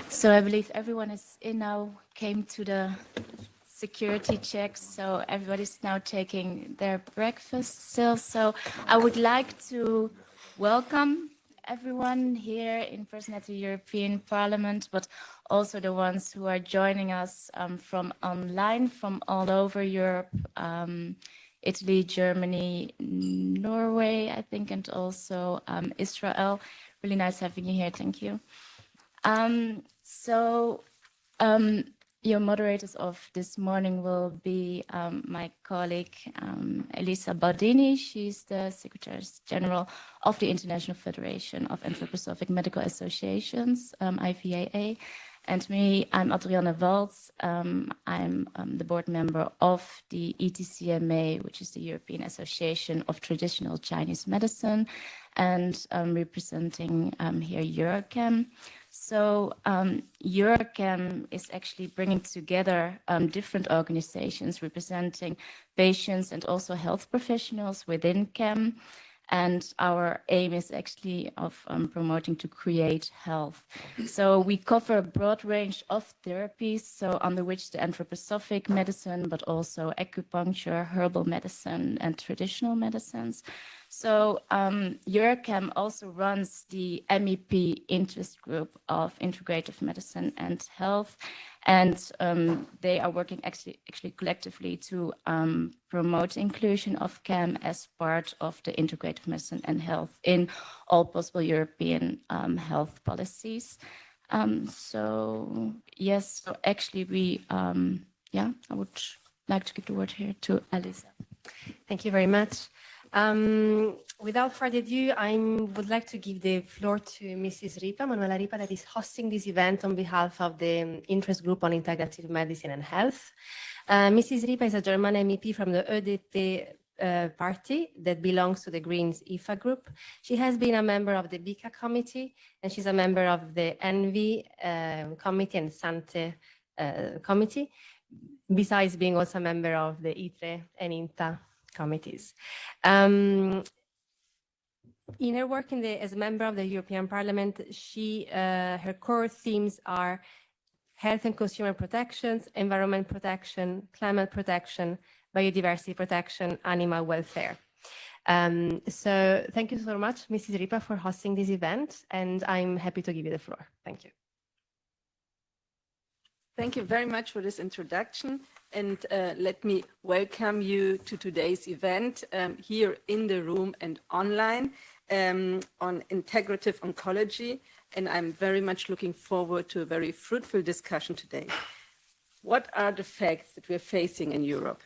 So I believe everyone is in now, came to the security checks, so everybody's now taking their breakfast still. So I would like to welcome everyone here in person at the European Parliament, but also the ones who are joining us from online, from all over Europe, Italy, Germany, Norway, I think, and also Israel. Really nice having you here. Thank you. Your moderators of this morning will be my colleague Elisa Baldini. She's the Secretary General of the International Federation of Anthroposophic Medical Associations, IVAA. And me, I'm Adrienne Waltz. I'm the board member of the ETCMA, which is the European Association of Traditional Chinese Medicine, and representing here Eurochem. So Eurochem is actually bringing together different organizations representing patients and also health professionals within CHEM. And our aim is actually of promoting to create health. So we cover a broad range of therapies, so under which the anthroposophic medicine, but also acupuncture, herbal medicine, and traditional medicines. So Eurochem also runs the MEP interest group of integrative medicine and health. And they are working actually collectively to promote inclusion of CHEM as part of the integrative medicine and health in all possible European health policies. So yes, so actually we, I would like to give the word here to Elisa. Thank you very much. Without further ado, I would like to give the floor to Mrs. Ripa, Manuela Ripa, that is hosting this event on behalf of the Interest Group on Integrative Medicine and Health. Mrs. Ripa is a German MEP from the ÖDP party that belongs to the Greens IFA group. She has been a member of the BICA committee, and she's a member of the ENVI committee and SANTE committee, besides being also a member of the ITRE and INTA committees. In her work as a member of the European Parliament, her core themes are health and consumer protections, environment protection, climate protection, biodiversity protection, animal welfare. So thank you so much, Mrs. Ripa, for hosting this event, and I'm happy to give you the floor. Thank you. Thank you very much for this introduction, and let me welcome you to today's event here in the room and online on integrative oncology, and I'm very much looking forward to a very fruitful discussion today. What are the facts that we're facing in Europe?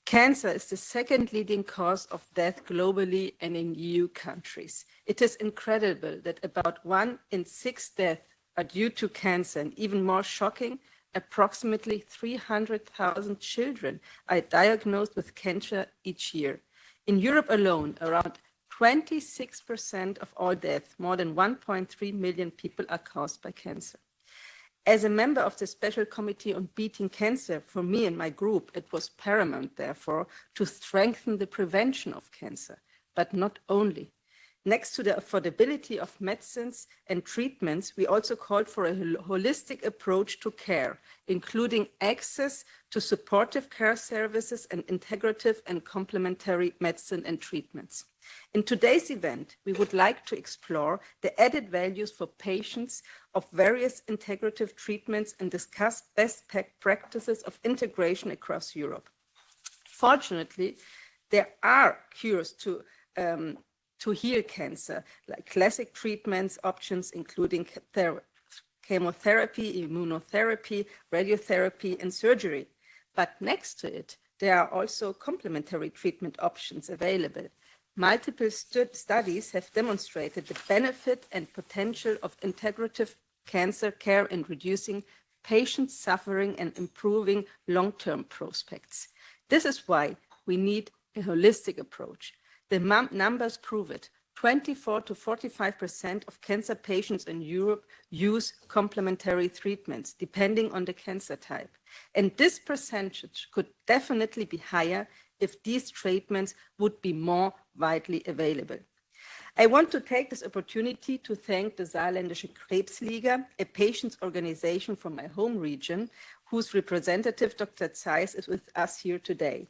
Cancer is the second leading cause of death globally and in EU countries. It is incredible that about 1 in 6 deaths are due to cancer, and even more shocking, approximately 300,000 children are diagnosed with cancer each year. In Europe alone, around 26% of all deaths, more than 1.3 million people, are caused by cancer. As a member of the Special Committee on Beating Cancer, for me and my group, it was paramount, therefore, to strengthen the prevention of cancer, but not only. Next to the affordability of medicines and treatments, we also called for a holistic approach to care, including access to supportive care services and integrative and complementary medicine and treatments. In today's event, we would like to explore the added values for patients of various integrative treatments and discuss best practices of integration across Europe. Fortunately, there are cures to heal cancer, like classic treatments options, including chemotherapy, immunotherapy, radiotherapy, and surgery. But next to it, there are also complementary treatment options available. Multiple studies have demonstrated the benefit and potential of integrative cancer care in reducing patient suffering and improving long-term prospects. This is why we need a holistic approach. The numbers prove it. 24 to 45% of cancer patients in Europe use complementary treatments, depending on the cancer type. And this percentage could definitely be higher if these treatments would be more widely available. I want to take this opportunity to thank the Saarländische Krebsliga, a patients' organization from my home region, whose representative, Dr. Zeiss, is with us here today.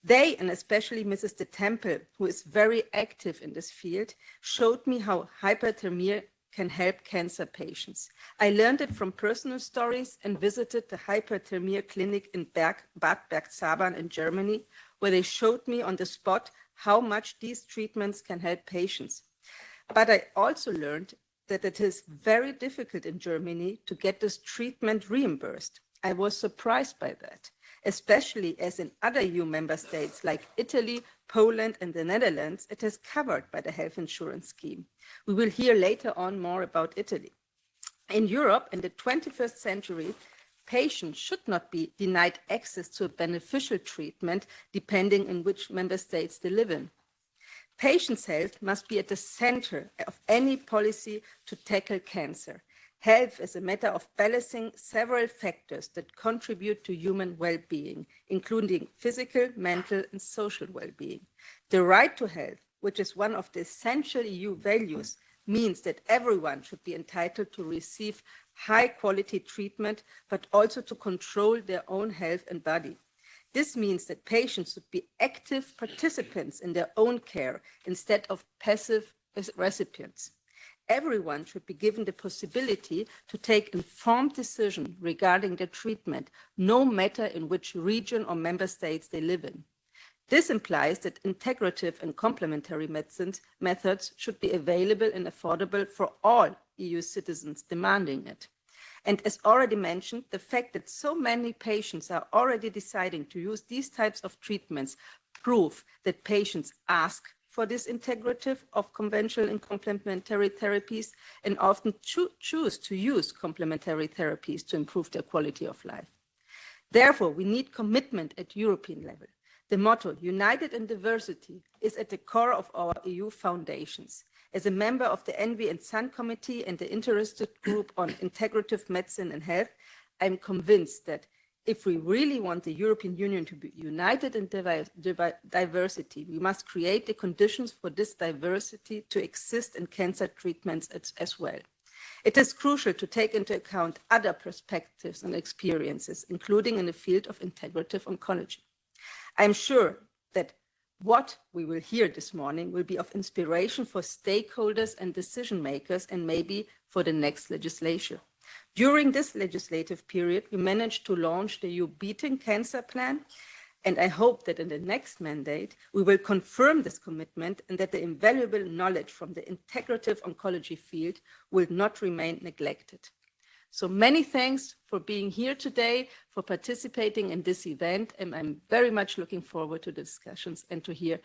They, and especially Mrs. de Temple, who is very active in this field, showed me how hyperthermia can help cancer patients. I learned it from personal stories and visited the hyperthermia clinic in Bad Bergzabern in Germany, where they showed me on the spot how much these treatments can help patients. But I also learned that it is very difficult in Germany to get this treatment reimbursed. I was surprised by that, especially as in other EU member states like Italy, Poland, and the Netherlands, it is covered by the health insurance scheme. We will hear later on more about Italy. In Europe, in the 21st century, patients should not be denied access to a beneficial treatment depending on which member states they live in. Patients' health must be at the center of any policy to tackle cancer. Health is a matter of balancing several factors that contribute to human well-being, including physical, mental, and social well-being. The right to health, which is one of the essential EU values, means that everyone should be entitled to receive high-quality treatment, but also to control their own health and body. This means that patients should be active participants in their own care instead of passive recipients. Everyone should be given the possibility to take informed decisions regarding their treatment, no matter in which region or member states they live in. This implies that integrative and complementary methods should be available and affordable for all EU citizens demanding it. And as already mentioned, the fact that so many patients are already deciding to use these types of treatments prove that patients ask for this integrative of conventional and complementary therapies and often choose to use complementary therapies to improve their quality of life. Therefore, we need commitment at European level. The motto, United in Diversity, is at the core of our EU foundations. As a member of the Envy and Sun Committee and the Interested Group on Integrative Medicine and Health, I'm convinced that if we really want the European Union to be united in diversity, we must create the conditions for this diversity to exist in cancer treatments as well. It is crucial to take into account other perspectives and experiences, including in the field of integrative oncology. I'm sure that what we will hear this morning will be of inspiration for stakeholders and decision makers and maybe for the next legislature. During this legislative period, we managed to launch the EU Beating Cancer Plan, and I hope that in the next mandate, we will confirm this commitment and that the invaluable knowledge from the integrative oncology field will not remain neglected. So many thanks for being here today, for participating in this event, and I'm very much looking forward to the discussions and to hear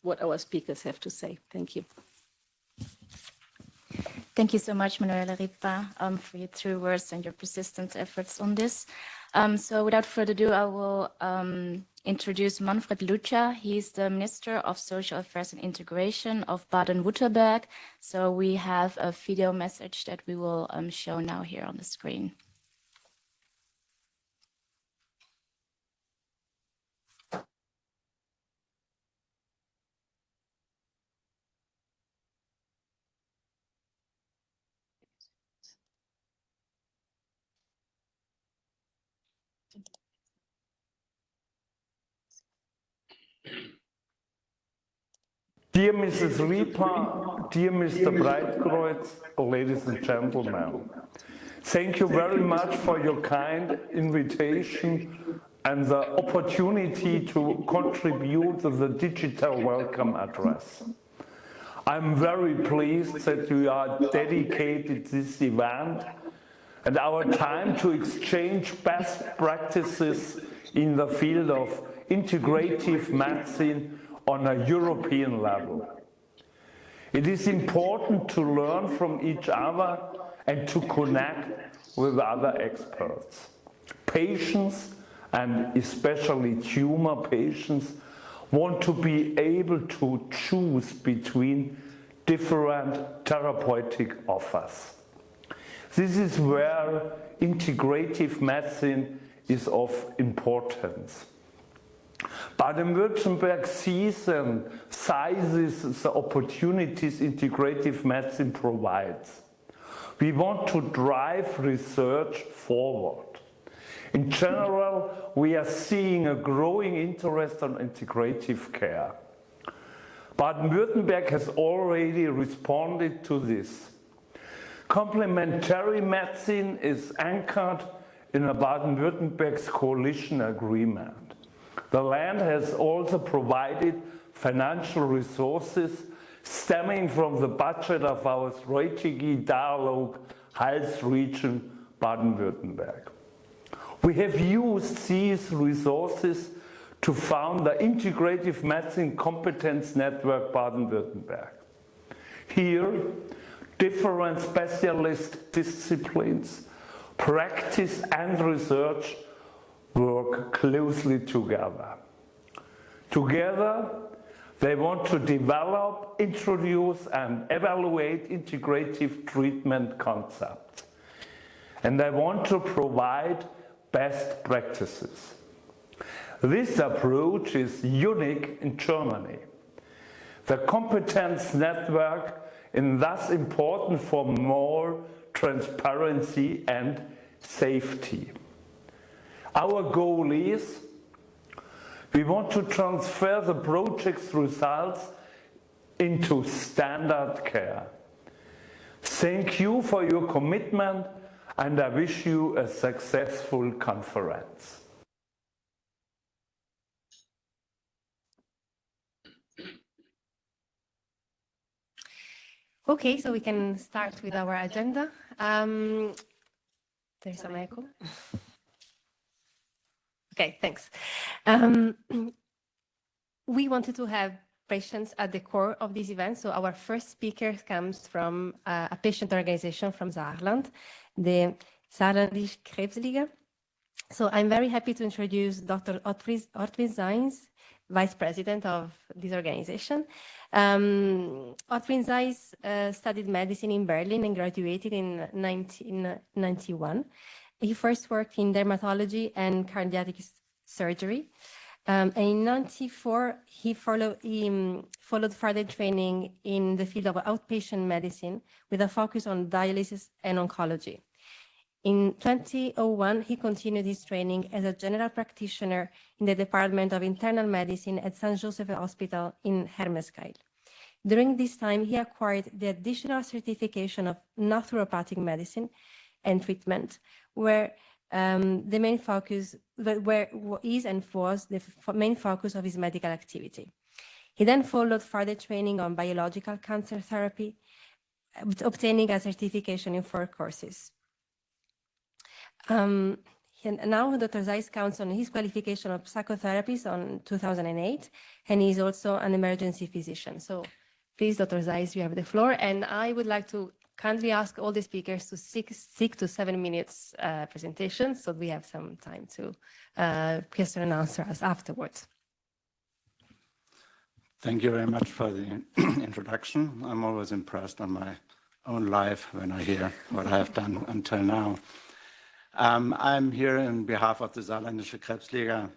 what our speakers have to say. Thank you. Thank you so much, Manuela Ripa, for your true words and your persistent efforts on this. So without further ado, I will introduce Manfred Lütscher. He's the Minister of Social Affairs and Integration of Baden-Württemberg. So we have a video message that we will show now here on the screen. Dear Mrs. Ripa, dear Mr. Breitkreuz, ladies and gentlemen, thank you very much for your kind invitation and the opportunity to contribute to the digital welcome address. I'm very pleased that you are dedicated to this event and our time to exchange best practices in the field of integrative medicine on a European level. It is important to learn from each other and to connect with other experts. Patients, and especially tumor patients, want to be able to choose between different therapeutic offers. This is where integrative medicine is of importance. Baden-Württemberg sees and sizes the opportunities integrative medicine provides. We want to drive research forward. In general, we are seeing a growing interest in integrative care. Baden-Württemberg has already responded to this. Complementary medicine is anchored in a Baden-Württemberg's coalition agreement. The land has also provided financial resources stemming from the budget of our strategic dialogue health region Baden-Württemberg. We have used these resources to found the Integrative Medicine Competence Network Baden-Württemberg. Here, different specialist disciplines, practice and research work closely together. Together, they want to develop, introduce and evaluate integrative treatment concepts. And they want to provide best practices. This approach is unique in Germany. The competence network is thus important for more transparency and safety. Our goal is we want to transfer the project's results into standard care. Thank you for your commitment, and I wish you a successful conference. Okay, so we can start with our agenda. There's some echo. Okay, thanks. We wanted to have patients at the core of this event. So our first speaker comes from a patient organization from Saarland, the Saarländische Krebsliga. So I'm very happy to introduce Dr. Ortwin Seins, Vice President of this organization. Ortwin Seins studied medicine in Berlin and graduated in 1991. He first worked in dermatology and cardiac surgery. And in 1994, he followed further training in the field of outpatient medicine with a focus on dialysis and oncology. In 2001, he continued his training as a general practitioner in the Department of Internal Medicine at St. Joseph Hospital in Hermeskeil. During this time, he acquired the additional certification of naturopathic medicine and treatment, where the main focus is and was the main focus of his medical activity. He then followed further training on biological cancer therapy, obtaining a certification in 4 courses. Now Dr. Seins counts on his qualification of psychotherapies on 2008, and he's also an emergency physician. So please, Dr. Seins, you have the floor, and I would like to kindly ask all the speakers to 6 to 7 minutes presentation, so we have some time to question and answer us afterwards. Thank you very much for the introduction. I'm always impressed on my own life when I hear what I have done until now. I'm here on behalf of the Saarländische Krebsliga,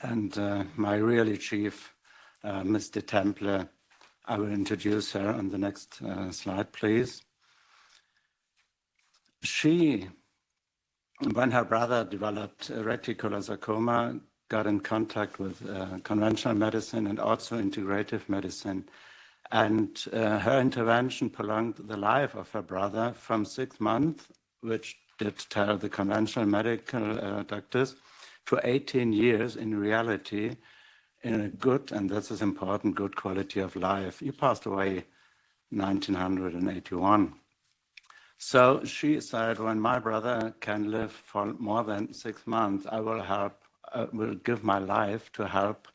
and my really chief, Ms. de Temple, I will introduce her on the next slide, please. She, when her brother developed reticulosarcoma, got in contact with conventional medicine and also integrative medicine. And her intervention prolonged the life of her brother from 6 months, which did tell the conventional medical doctors, to 18 years in reality, in a good, and this is important, good quality of life. He passed away in 1981. So she said, when my brother can live for more than 6 months, I will will give my life to help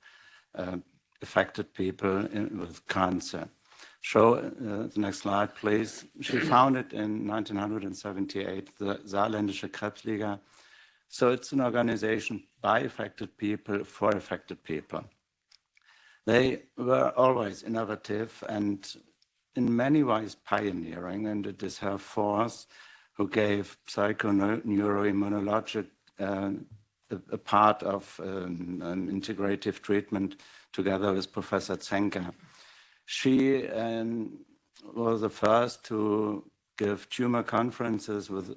affected people with cancer. Show the next slide, please. She founded in 1978 the Saarländische Krebsliga. So it's an organization by affected people for affected people. They were always innovative and in many ways pioneering, and it is her force who gave psychoneuroimmunologic a part of an integrative treatment together with Professor Zenker. She was the first to give tumor conferences with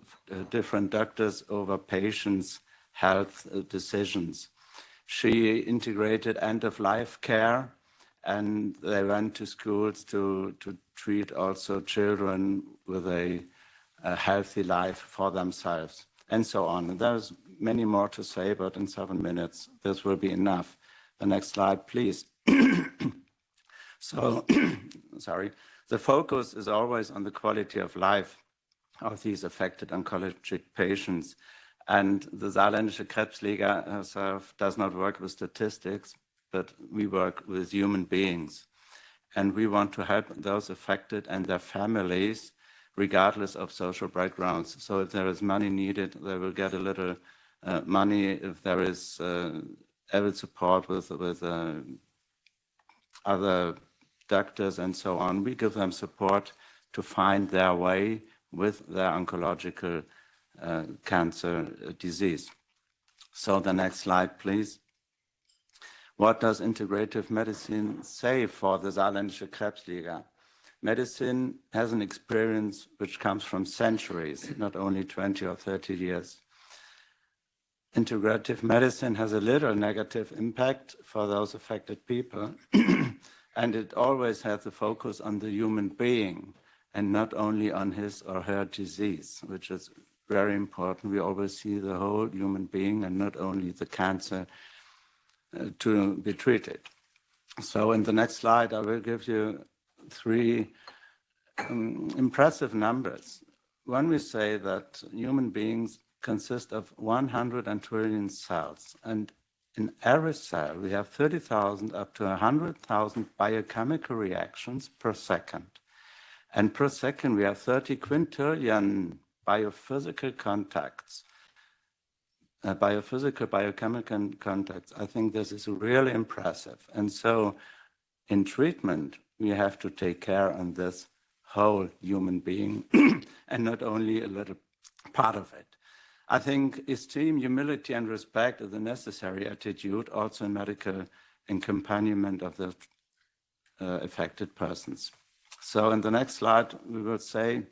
different doctors over patients' health decisions. She integrated end-of-life care, and they went to schools to treat also children with a healthy life for themselves, and so on. And there's many more to say, but in 7 minutes, this will be enough. The next slide, please. So, sorry, the focus is always on the quality of life of these affected oncologic patients. And the Saarländische Krebsliga herself does not work with statistics, but we work with human beings. And we want to help those affected and their families, regardless of social backgrounds. So if there is money needed, they will get a little money. If there is every support with other doctors and so on, we give them support to find their way with their oncological cancer disease. So the next slide, please. What does integrative medicine say for the Saarländische Krebsliga? Medicine has an experience which comes from centuries, not only 20 or 30 years. Integrative medicine has a little negative impact for those affected people, and it always has the focus on the human being and not only on his or her disease, which is very important. We always see the whole human being and not only the cancer to be treated. So in the next slide, I will give you 3 impressive numbers. When we say that human beings consist of 100 trillion cells, and in every cell we have 30,000 up to 100,000 biochemical reactions per second. And per second we have 30 quintillion biophysical contacts, biochemical contacts. I think this is really impressive. And so in treatment, we have to take care on this whole human being and not only a little part of it. I think esteem, humility, and respect is a necessary attitude also in medical accompaniment of the affected persons. So in the next slide, we will say,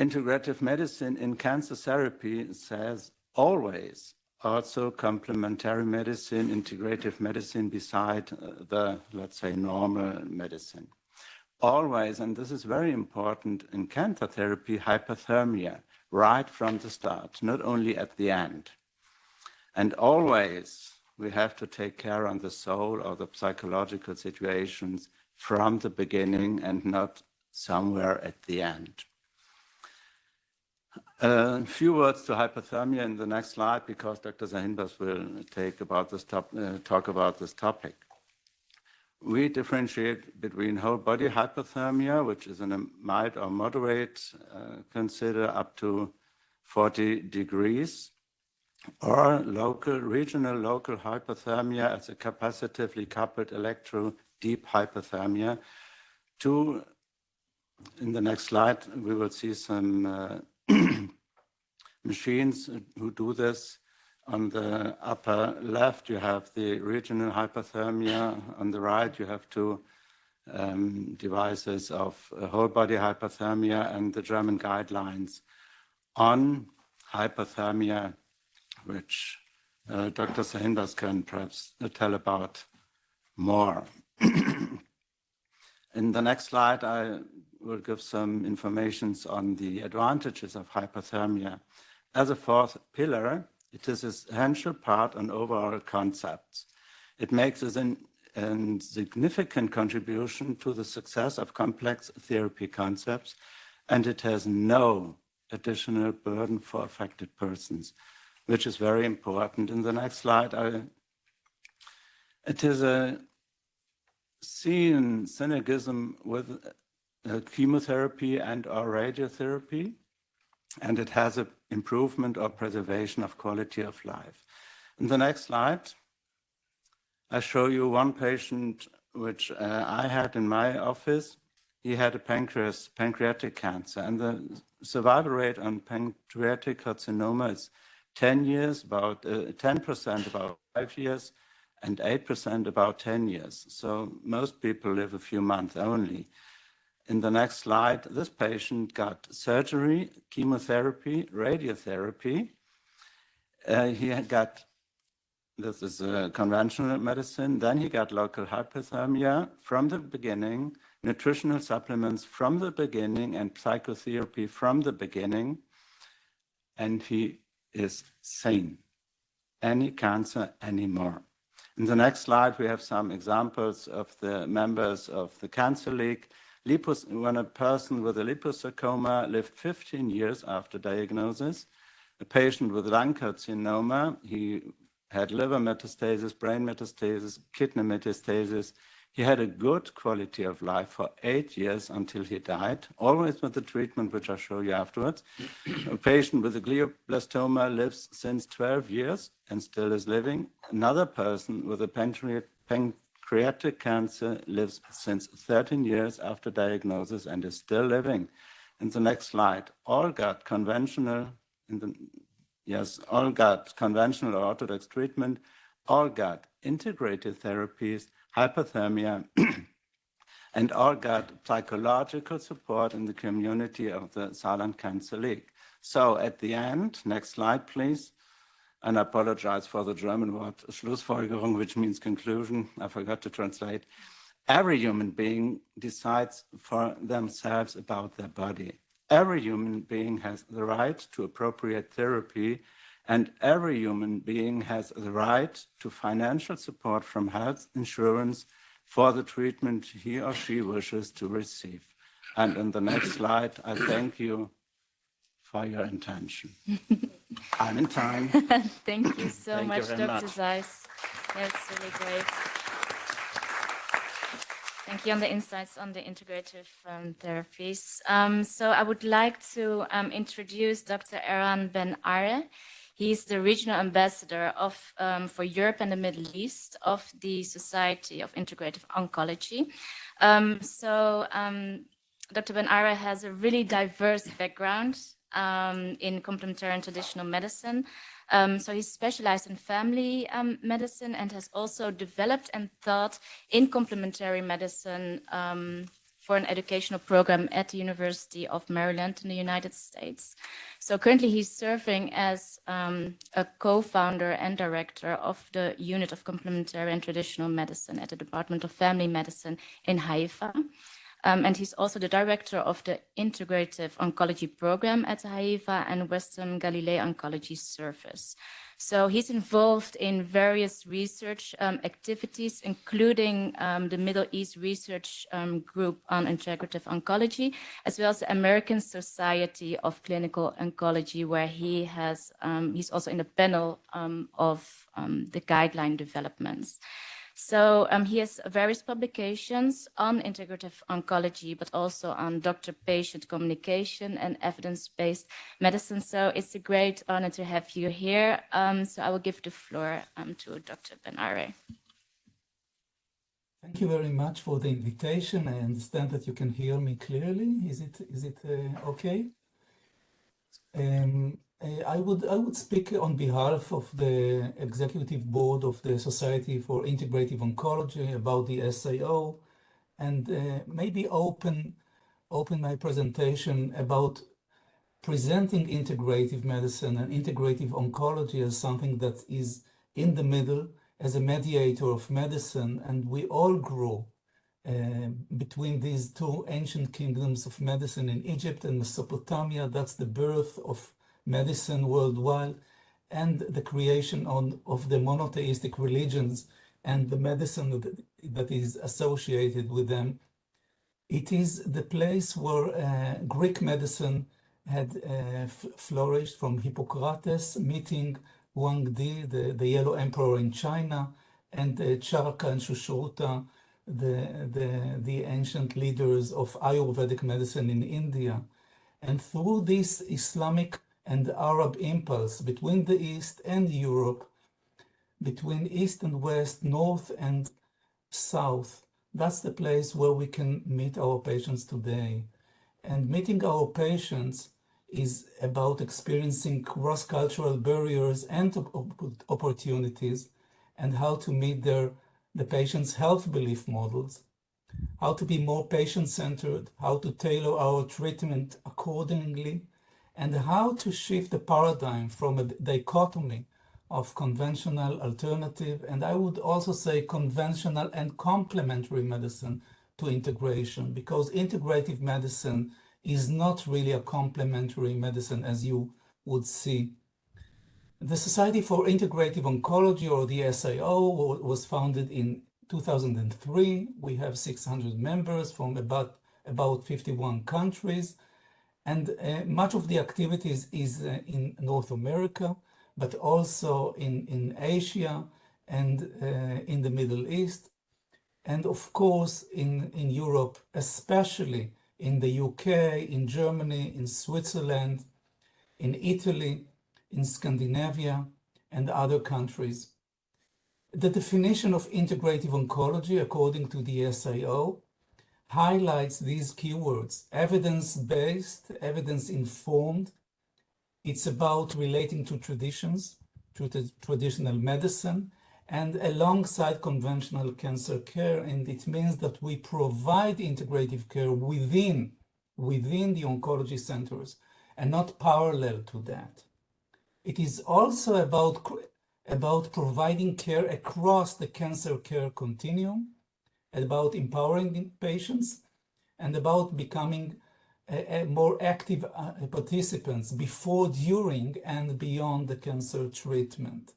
integrative medicine in cancer therapy says always also complementary medicine, integrative medicine beside the, let's say, normal medicine. Always, and this is very important in cancer therapy, hypothermia, right from the start, not only at the end. And always we have to take care on the soul or the psychological situations from the beginning and not somewhere at the end. A few words to hypothermia in the next slide, because Dr. Sahinbas will talk about this topic. We differentiate between whole body hypothermia, which is in a mild or moderate, consider up to 40 degrees, or regional local hypothermia as a capacitively coupled electro-deep hypothermia. In the next slide, we will see some machines who do this. On the upper left, you have the regional hypothermia. On the right, you have 2 devices of whole body hypothermia and the German guidelines on hypothermia, which Dr. Sahinbas can perhaps tell about more. In the next slide, I will give some information on the advantages of hypothermia. As a 4th pillar, it is an essential part on overall concepts. It makes a significant contribution to the success of complex therapy concepts, and it has no additional burden for affected persons, which is very important. In the next slide, it is a synergism with chemotherapy and or radiotherapy, and it has an improvement or preservation of quality of life. In the next slide, I show you one patient which I had in my office. He had a pancreatic cancer, and the survival rate on pancreatic carcinoma is 10 years, about 10% about 5 years, and 8% about 10 years. So most people live a few months only. In the next slide, this patient got surgery, chemotherapy, radiotherapy. He had got, this is a conventional medicine, then he got local hypothermia from the beginning, nutritional supplements from the beginning, and psychotherapy from the beginning, and he is sane. Any cancer anymore. In the next slide, we have some examples of the members of the Cancer League. When a person with a liposarcoma lived 15 years after diagnosis, a patient with lung carcinoma, he had liver metastasis, brain metastasis, kidney metastasis. He had a good quality of life for 8 years until he died, always with the treatment, which I'll show you afterwards. A patient with a glioblastoma lives since 12 years and still is living. Another person with a pancreatic cancer lives since 13 years after diagnosis and is still living. In the next slide, all got conventional, all got conventional or orthodox treatment, all got integrated therapies, hypothermia, and all got psychological support in the community of the Saarland Cancer League. So at the end, next slide, please. And I apologize for the German word Schlussfolgerung, which means conclusion. I forgot to translate. Every human being decides for themselves about their body. Every human being has the right to appropriate therapy, and every human being has the right to financial support from health insurance for the treatment he or she wishes to receive. And in the next slide, I thank you for your attention. I'm in time. Thank you so much, very Dr. much. Zeiss. That's really great. Thank you on the insights on the integrative therapies. So I would like to introduce Dr. Eran Ben-Are. He's the regional ambassador for Europe and the Middle East of the Society of Integrative Oncology. Dr. Ben-Are has a really diverse background in complementary and traditional medicine. So he's specialized in family medicine and has also developed and taught in complementary medicine for an educational program at the University of Maryland in the United States. So currently he's serving as a co-founder and director of the Unit of Complementary and Traditional Medicine at the Department of Family Medicine in Haifa. And he's also the director of the Integrative Oncology program at Haifa and Western Galilee Oncology Service. So he's involved in various research activities, including the Middle East Research Group on Integrative Oncology, as well as the American Society of Clinical Oncology, where he's also in the panel of the guideline developments. So he has various publications on integrative oncology, but also on doctor-patient communication and evidence-based medicine. So it's a great honor to have you here. So I will give the floor to Dr. Ben-Are. Thank you very much for the invitation. I understand that you can hear me clearly. Is it okay? I would speak on behalf of the Executive Board of the Society for Integrative Oncology about the SIO, and maybe open my presentation about presenting integrative medicine and integrative oncology as something that is in the middle, as a mediator of medicine, and we all grow between these two ancient kingdoms of medicine in Egypt and Mesopotamia. That's the birth of medicine worldwide and the creation of the monotheistic religions and the medicine that is associated with them. It is the place where Greek medicine had flourished, from Hippocrates meeting Wang Di, the Yellow Emperor in China, and Charaka and Shushruta, the ancient leaders of Ayurvedic medicine in India. And through this Islamic and Arab impulse between the East and Europe, between East and West, North and South, that's the place where we can meet our patients today. And meeting our patients is about experiencing cross-cultural barriers and opportunities, and how to meet the patient's health belief models, how to be more patient-centered, how to tailor our treatment accordingly, and how to shift the paradigm from a dichotomy of conventional, alternative, and I would also say conventional and complementary medicine to integration, because integrative medicine is not really a complementary medicine as you would see. The Society for Integrative Oncology, or the SIO, was founded in 2003. We have 600 members from about 51 countries, and much of the activities is in North America, but also in Asia and in the Middle East, and of course in Europe, especially in the UK, in Germany, in Switzerland, in Italy, in Scandinavia, and other countries. The definition of integrative oncology, according to the SIO, highlights these keywords: evidence-based, evidence-informed. It's about relating to traditions, to the traditional medicine, and alongside conventional cancer care. And it means that we provide integrative care within the oncology centers and not parallel to that. It is also about providing care across the cancer care continuum, about empowering patients, and about becoming more active participants before, during, and beyond the cancer treatment.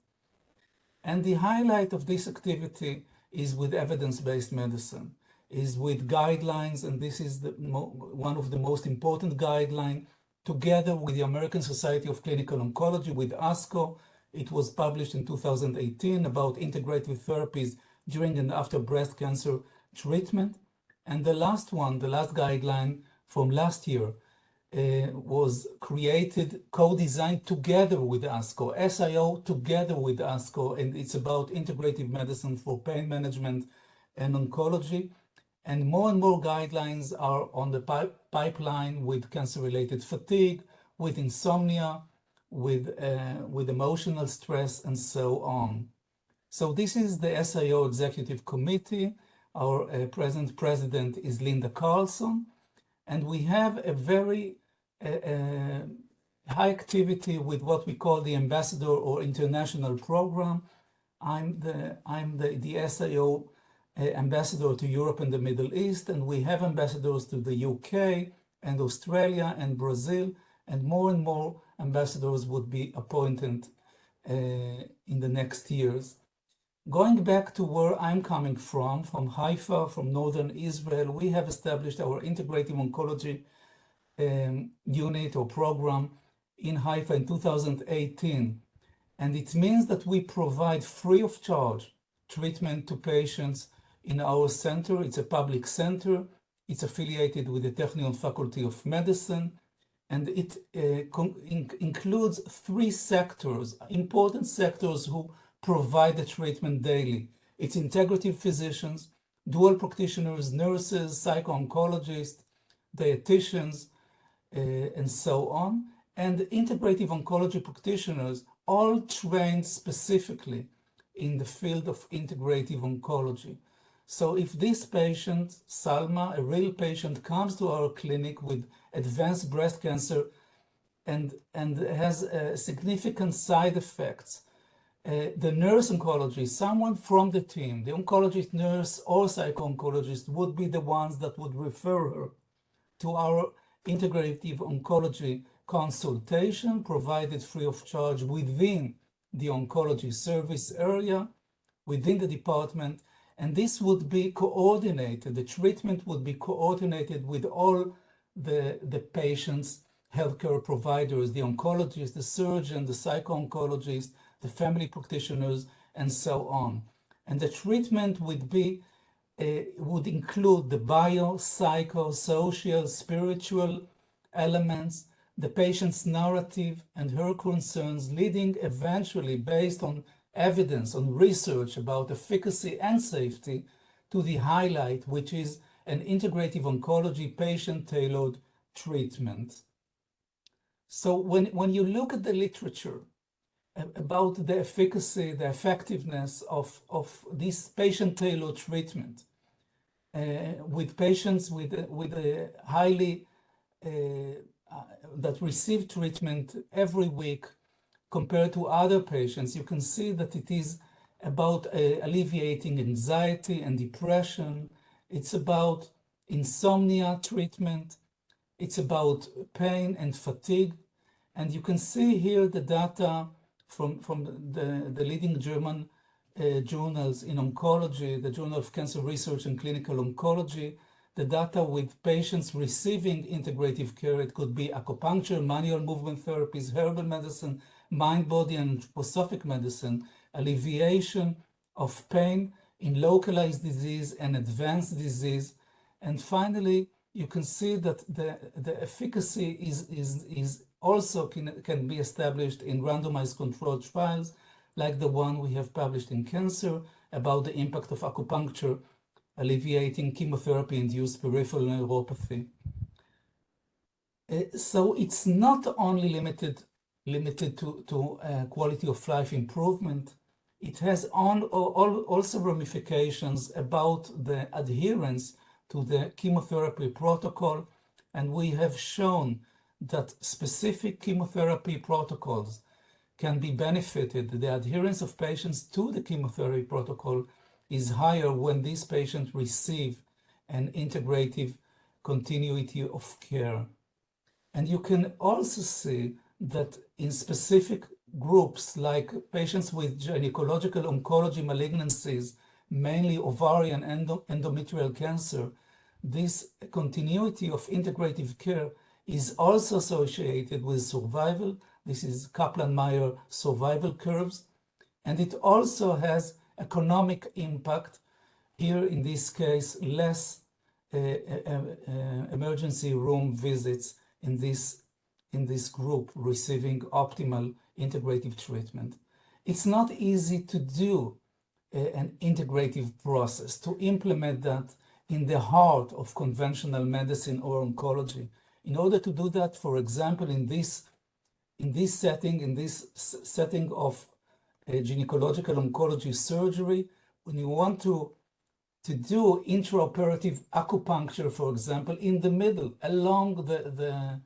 And the highlight of this activity is with evidence-based medicine, is with guidelines, and this is one of the most important guidelines, together with the American Society of Clinical Oncology, with ASCO. It was published in 2018 about integrative therapies during and after breast cancer treatment. And the last one, the last guideline from last year, was created, co-designed together with ASCO, SIO together with ASCO, and it's about integrative medicine for pain management and oncology. And more guidelines are on the pipeline with cancer-related fatigue, with insomnia, with emotional stress, and so on. So this is the SIO Executive Committee. Our present president is Linda Carlson, and we have a very high activity with what we call the ambassador or international program. I'm the SIO ambassador to Europe and the Middle East, and we have ambassadors to the UK and Australia and Brazil, and more ambassadors would be appointed in the next years. Going back to where I'm coming from Haifa, from northern Israel, we have established our integrative oncology unit or program in Haifa in 2018. And it means that we provide free of charge treatment to patients in our center. It's a public center. It's affiliated with the Technion Faculty of Medicine. And it includes 3 sectors, important sectors who provide the treatment daily. It's integrative physicians, dual practitioners, nurses, psycho-oncologists, dietitians, and so on. And integrative oncology practitioners, all trained specifically in the field of integrative oncology. So if this patient, Salma, a real patient, comes to our clinic with advanced breast cancer and has significant side effects, the nurse oncologist, someone from the team, the oncologist, nurse, or psycho-oncologist would be the ones that would refer her to our integrative oncology consultation, provided free of charge within the oncology service area, within the department. And this would be coordinated, the treatment would be coordinated with all the patient's healthcare providers, the oncologist, the surgeon, the psycho-oncologist, the family practitioners, and so on. And the treatment would include the bio, psycho, social, spiritual elements, the patient's narrative and her concerns, leading eventually, based on evidence, on research about efficacy and safety, to the highlight, which is an integrative oncology patient-tailored treatment. So when you look at the literature about the efficacy, the effectiveness of this patient-tailored treatment with patients with a highly that receive treatment every week compared to other patients, you can see that it is about alleviating anxiety and depression. It's about insomnia treatment. It's about pain and fatigue. And you can see here the data from the leading German journals in oncology, the Journal of Cancer Research and Clinical Oncology, the data with patients receiving integrative care. It could be acupuncture, manual movement therapies, herbal medicine, mind, body, and anthroposophic medicine, alleviation of pain in localized disease and advanced disease. And finally, you can see that the efficacy is also can be established in randomized controlled trials, like the one we have published in cancer about the impact of acupuncture alleviating chemotherapy-induced peripheral neuropathy. So it's not only limited to quality of life improvement. It has also ramifications about the adherence to the chemotherapy protocol, and we have shown that specific chemotherapy protocols can be benefited. The adherence of patients to the chemotherapy protocol is higher when these patients receive an integrative continuity of care. And you can also see that in specific groups like patients with gynecological oncology malignancies, mainly ovarian and endometrial cancer, this continuity of integrative care is also associated with survival. This is Kaplan-Meier survival curves. And it also has economic impact. Here, in this case, less emergency room visits in this group receiving optimal integrative treatment. It's not easy to do an integrative process, to implement that in the heart of conventional medicine or oncology. In order to do that, for example, in this setting of gynecological oncology surgery, when you want to do intraoperative acupuncture, for example, in the middle, along the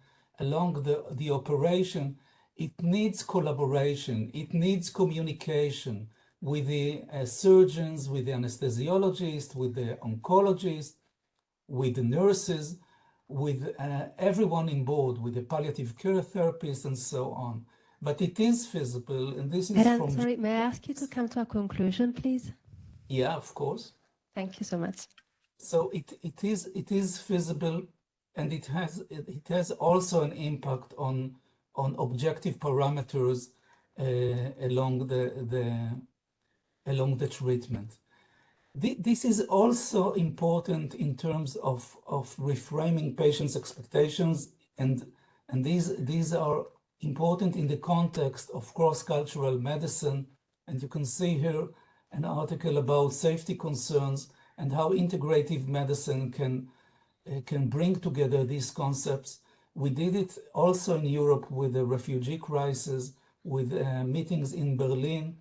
operation, it needs collaboration, it needs communication with the surgeons, with the anesthesiologist, with the oncologist, with the nurses, with everyone on board, with the palliative care therapists and so on. But it is feasible, and this is from... Sorry, may I ask you to come to a conclusion, please? Yeah, of course. Thank you so much. So it is feasible, and it has also an impact on objective parameters along the treatment. This is also important in terms of reframing patients' expectations, and these are important in the context of cross-cultural medicine. And you can see here an article about safety concerns and how integrative medicine can bring together these concepts. We did it also in Europe with the refugee crisis, with meetings in Berlin,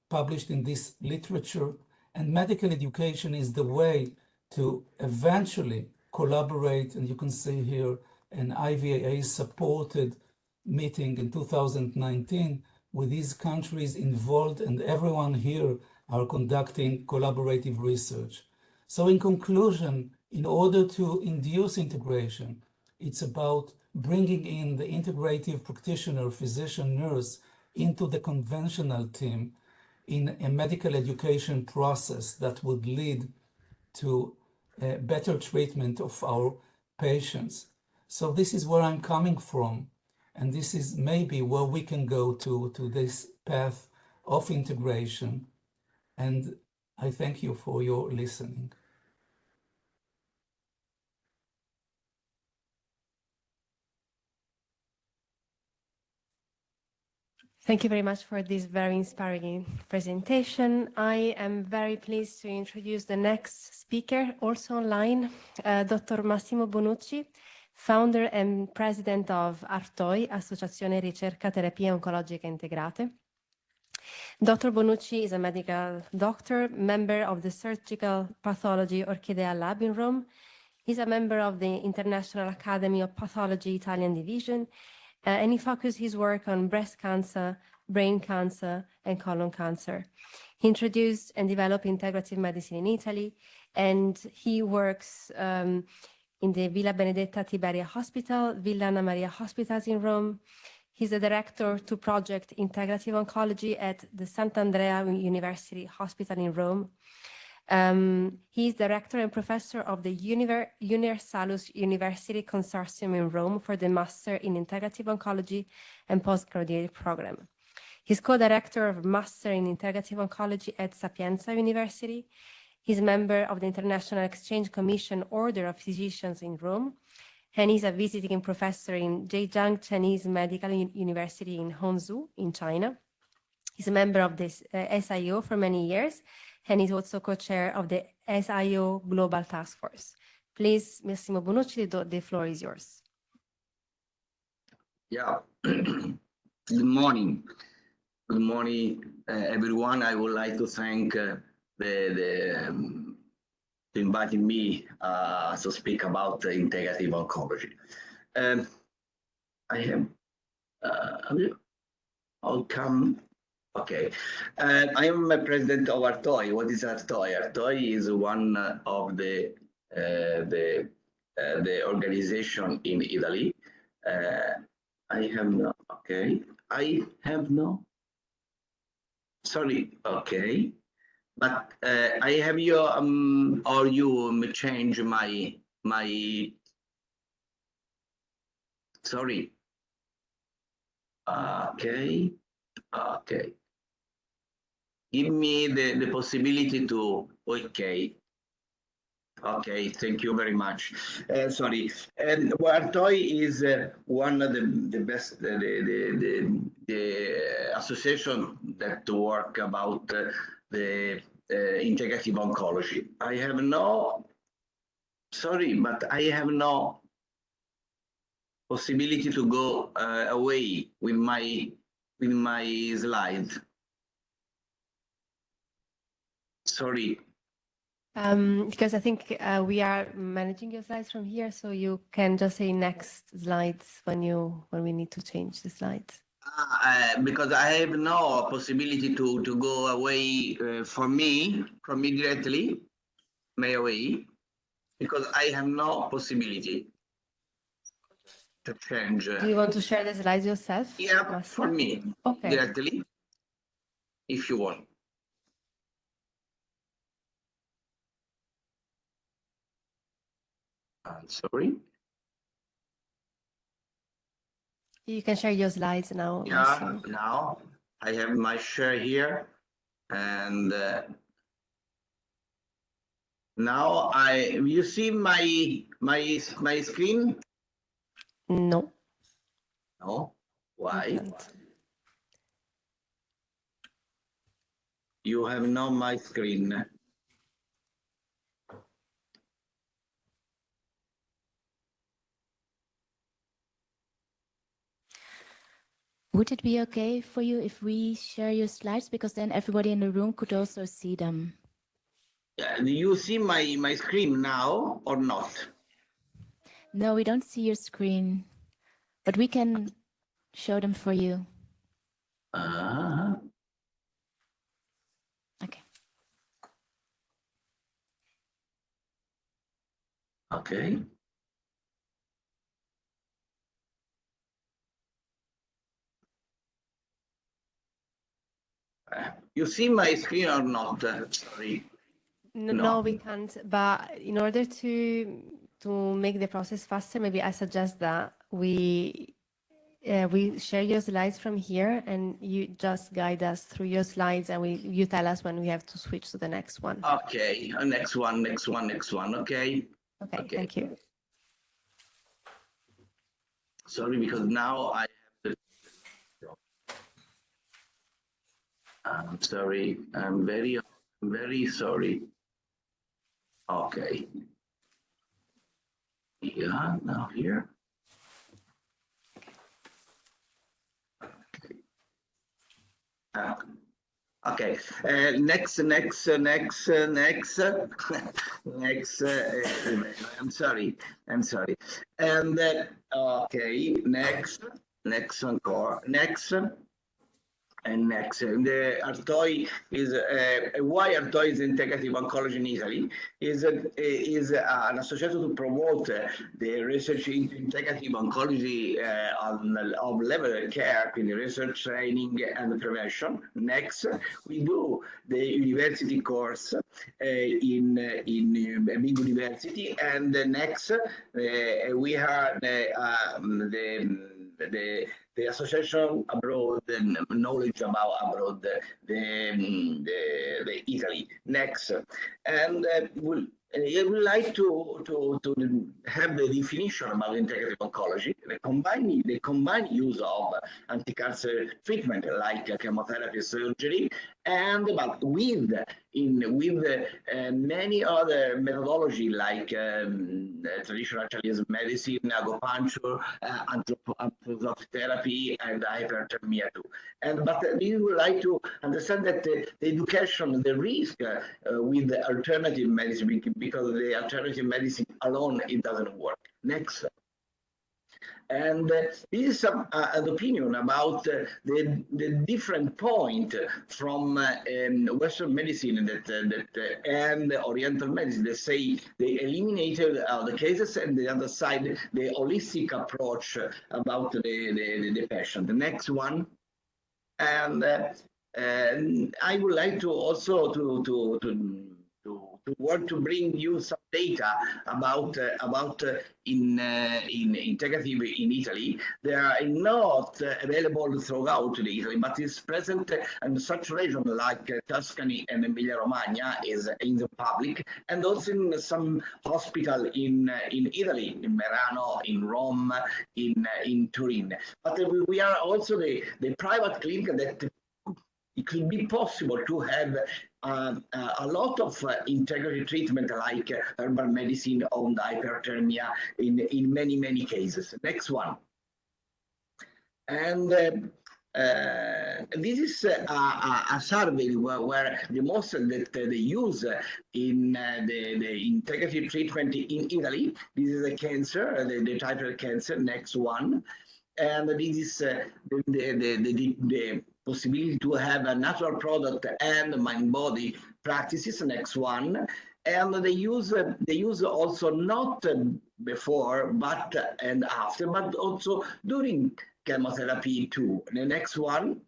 published in this literature. And medical education is the way to eventually collaborate. And you can see here an IVAA-supported meeting in 2019 with these countries involved, and everyone here are conducting collaborative research. So in conclusion, in order to induce integration, it's about bringing in the integrative practitioner, physician, nurse into the conventional team in a medical education process that would lead to better treatment of our patients. So this is where I'm coming from, and this is maybe where we can go to this path of integration. And I thank you for your listening. Thank you very much for this very inspiring presentation. I am very pleased to introduce the next speaker, also online, Dr. Massimo Bonucci, founder and president of ARTOI, Associazione Ricerca Terapie Oncologiche Integrate. Dr. Bonucci is a medical doctor, member of the Surgical Pathology Orchidea Lab in Rome. He's a member of the International Academy of Pathology Italian Division, and he focused his work on breast cancer, brain cancer, and colon cancer. He introduced and developed integrative medicine in Italy, and he works in the Villa Benedetta Tiberia Hospital, Villa Anna Maria Hospitals in Rome. He's the director to project Integrative Oncology at the Sant'Andrea University Hospital in Rome. He is director and professor of the Universalus University Consortium in Rome for the Master in Integrative Oncology and Postgraduate Program. He's co-director of Master in Integrative Oncology at Sapienza University. He's a member of the International Exchange Commission Order of Physicians in Rome, and he's a visiting professor in Zhejiang Chinese Medical University in Hangzhou in China. He's a member of this SIO for many years, and he's also co-chair of the SIO Global Task Force. Please, Massimo Bonucci, the floor is yours. Yeah, good morning. Good morning, everyone. I would like to thank inviting me to speak about integrative oncology. I have welcome. Okay, I am a president of ARTOI. What is ARTOI? ARTOI is one of the organization in Italy. I have no. Okay, I have no. Sorry. Okay. But I have your or you change my sorry. Okay. Give me the possibility to okay, thank you very much. Sorry, and Artoi is one of the best the association that work about the integrative oncology. I have no, sorry, but I have no possibility to go away with my slide. Sorry. Because I think we are managing your slides from here, so you can just say next slides when we need to change the slides. Because I have no possibility to go away from me directly, away, because I have no possibility to change. Do you want to share the slides yourself? Yeah, Massimo? for me, okay. Directly, if you want. I'm sorry. You can share your slides now. Yeah, Massimo. now I have my share here, and now you see my screen? No. No. Why? You have not my screen. Would it be okay for you if we share your slides, because then everybody in the room could also see them? Do you see my screen now or not? No, we don't see your screen, but we can show them for you. Okay. Okay. You see my screen or not? Sorry. No, we can't. But in order to make the process faster, maybe I suggest that we share your slides from here, and you just guide us through your slides, and you tell us when we have to switch to the next one. Okay, next one. Okay. Okay. Thank you. Sorry, because now I have to. I'm sorry. I'm very sorry. Okay. Yeah, now here. Okay. Next. Next. I'm sorry. And okay. Next encore. Next. And next, the Artoi is why Artoi is integrative oncology in Italy is an association to promote the research into integrative oncology of level care in research training and prevention. Next, we do the university course in a big university, and next we have the association abroad and knowledge about abroad, the Italy. Next, and I would like to have the definition about integrative oncology, the combined use of anti-cancer treatment like chemotherapy, surgery, and but with many other methodology like traditional Chinese medicine, acupuncture, anthropic therapy, and hyperthermia too. But we would like to understand that the education, the risk with the alternative medicine, because the alternative medicine alone, it doesn't work. Next. And this is an opinion about the different point from Western medicine and Oriental medicine. They say they eliminated the cases, and the other side, the holistic approach about the patient. The next one. And I would like to also to work to bring you some data about in integrative in Italy. They are not available throughout Italy, but is present in such regions like Tuscany and Emilia-Romagna is in the public, and also in some hospital in Italy, in Merano, in Rome, in Turin. But we are also the private clinic that it could be possible to have a lot of integrative treatment like herbal medicine on hyperthermia in many cases. Next one. And this is a survey where the most that they use in the integrative treatment in Italy. This is a cancer, the type of cancer. Next one. And this is the possibility to have a natural product and mind-body practices. Next one. And they use also not before, but and after, but also during chemotherapy too. The next one.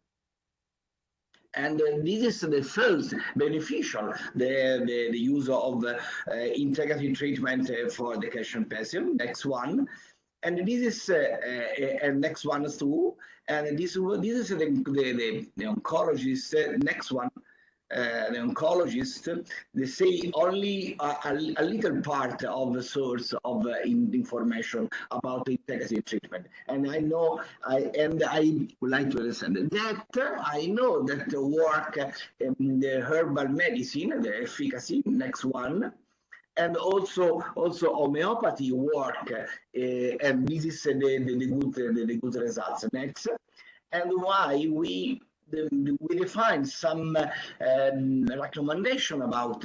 And this is the first beneficial, the use of integrative treatment for the cancer patient. Next one. And this is and next one is too. And this is the oncologist. Next one. The oncologist, they say only a little part of the source of information about integrative treatment. And I know, I would like to understand that I know that the work in the herbal medicine, the efficacy. Next one. And also homeopathy work, and this is the good results. Next, and why we define some recommendation about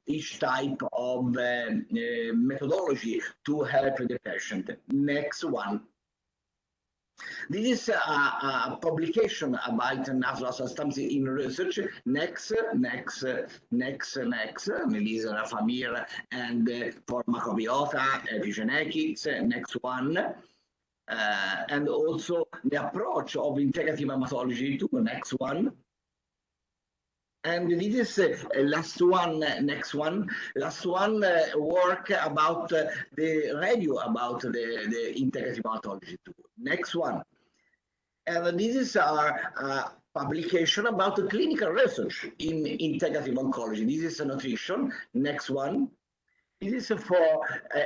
each type of methodology to help the patient. Next one. This is a publication about natural substances in research. Next. Melissa Famir and pharmacobiota, epigenetics. Next one. And also the approach of integrative hematology to the next one. And this is last one, next one. Last one work about the review about the integrative hematology too. Next one. And this is our publication about the clinical research in integrative oncology. This is a nutrition. Next one. This is for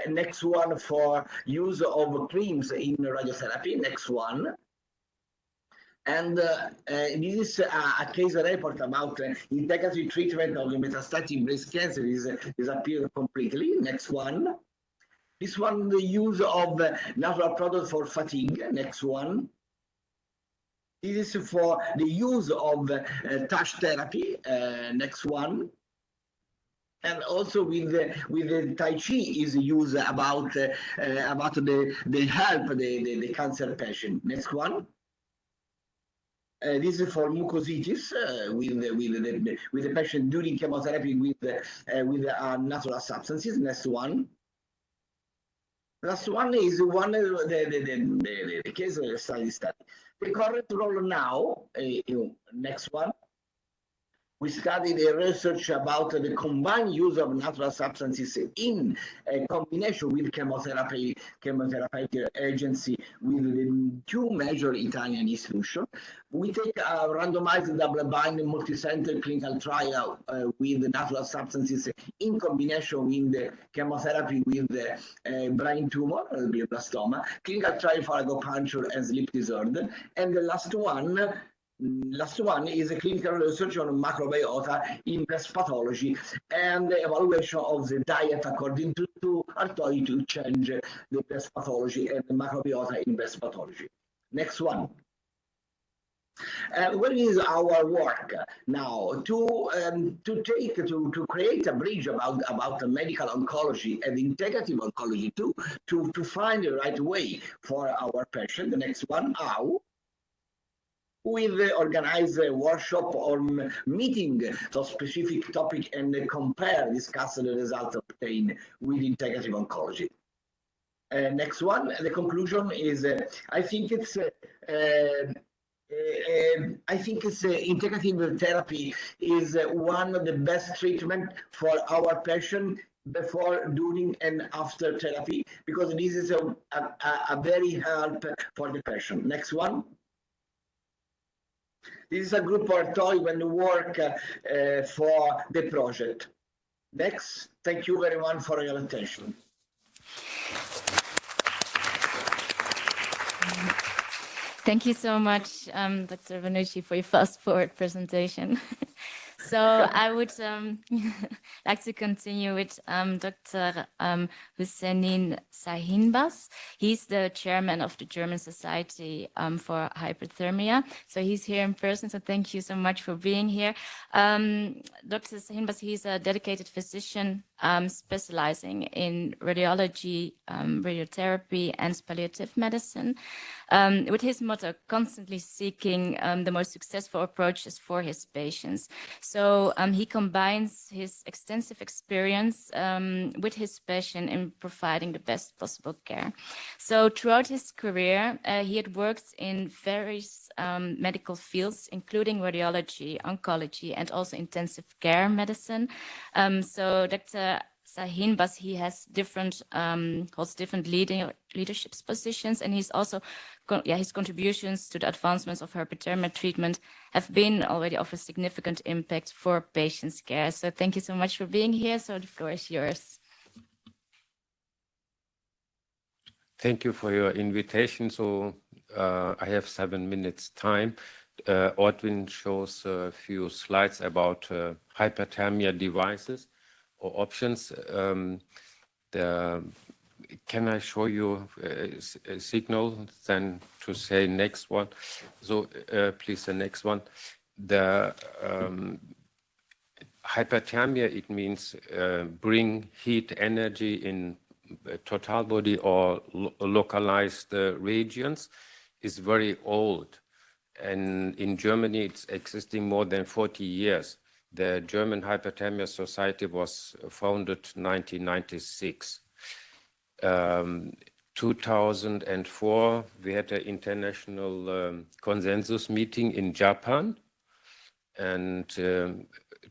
next one for use of creams in radiotherapy. Next one. And this is a case report about integrative treatment of metastatic breast cancer. Is disappeared completely. Next one. This one, the use of natural products for fatigue. Next one. This is for the use of touch therapy. Next one. And also with the Tai Chi is used about the help the cancer patient. Next one. This is for mucositis with the patient during chemotherapy with natural substances. Next one. Last one is one the case study. The current role now. Next one. We studied the research about the combined use of natural substances in combination with chemotherapeutic agency with the two major Italian institutions. We take a randomized double-blind multi-center clinical trial with natural substances in combination with the chemotherapy with the brain tumor, glioblastoma, clinical trial for acupuncture and sleep disorder, and the last one is a clinical research on microbiota in breast pathology and the evaluation of the diet according to Artoi to change the breast pathology and the microbiota in breast pathology. Next one. What is our work now to create a bridge about the medical oncology and integrative oncology to find the right way for our patient. The next one, how? We organize a workshop or meeting to specific topic and discuss the results obtained with integrative oncology. Next one, the conclusion is I think it's integrative therapy is one of the best treatment for our patient before, during, and after therapy, because this is a very help for the patient. Next one. This is a group of toy when we work for the project. Next, thank you very much for your attention. Thank you so much, Dr. Vanucci, for your fast-forward presentation. So I would like to continue with Dr. Hüseyin Sahinbas. He's the chairman of the German Society for Hyperthermia. So he's here in person, so thank you so much for being here. Dr. Sahinbas, he's a dedicated physician specializing in radiology, radiotherapy, and palliative medicine. With his motto, constantly seeking the most successful approaches for his patients. So he combines his extensive experience with his passion in providing the best possible care. So throughout his career, he had worked in various medical fields, including radiology, oncology, and also intensive care medicine. So Dr. Sahinbas, he has holds different leadership positions, and he's also, his contributions to the advancements of hyperthermia treatment have been already of a significant impact for patients' care. So thank you so much for being here. So the floor is yours. Thank you for your invitation. So I have 7 minutes time. Ortwin shows a few slides about hyperthermia devices or options. Can I show you a signal then to say next one? So please, the next one. The hyperthermia, it means bring heat energy in total body or localized regions, is very old. And in Germany, it's existing more than 40 years. The German Hyperthermia Society was founded 1996. 2004, we had an international consensus meeting in Japan and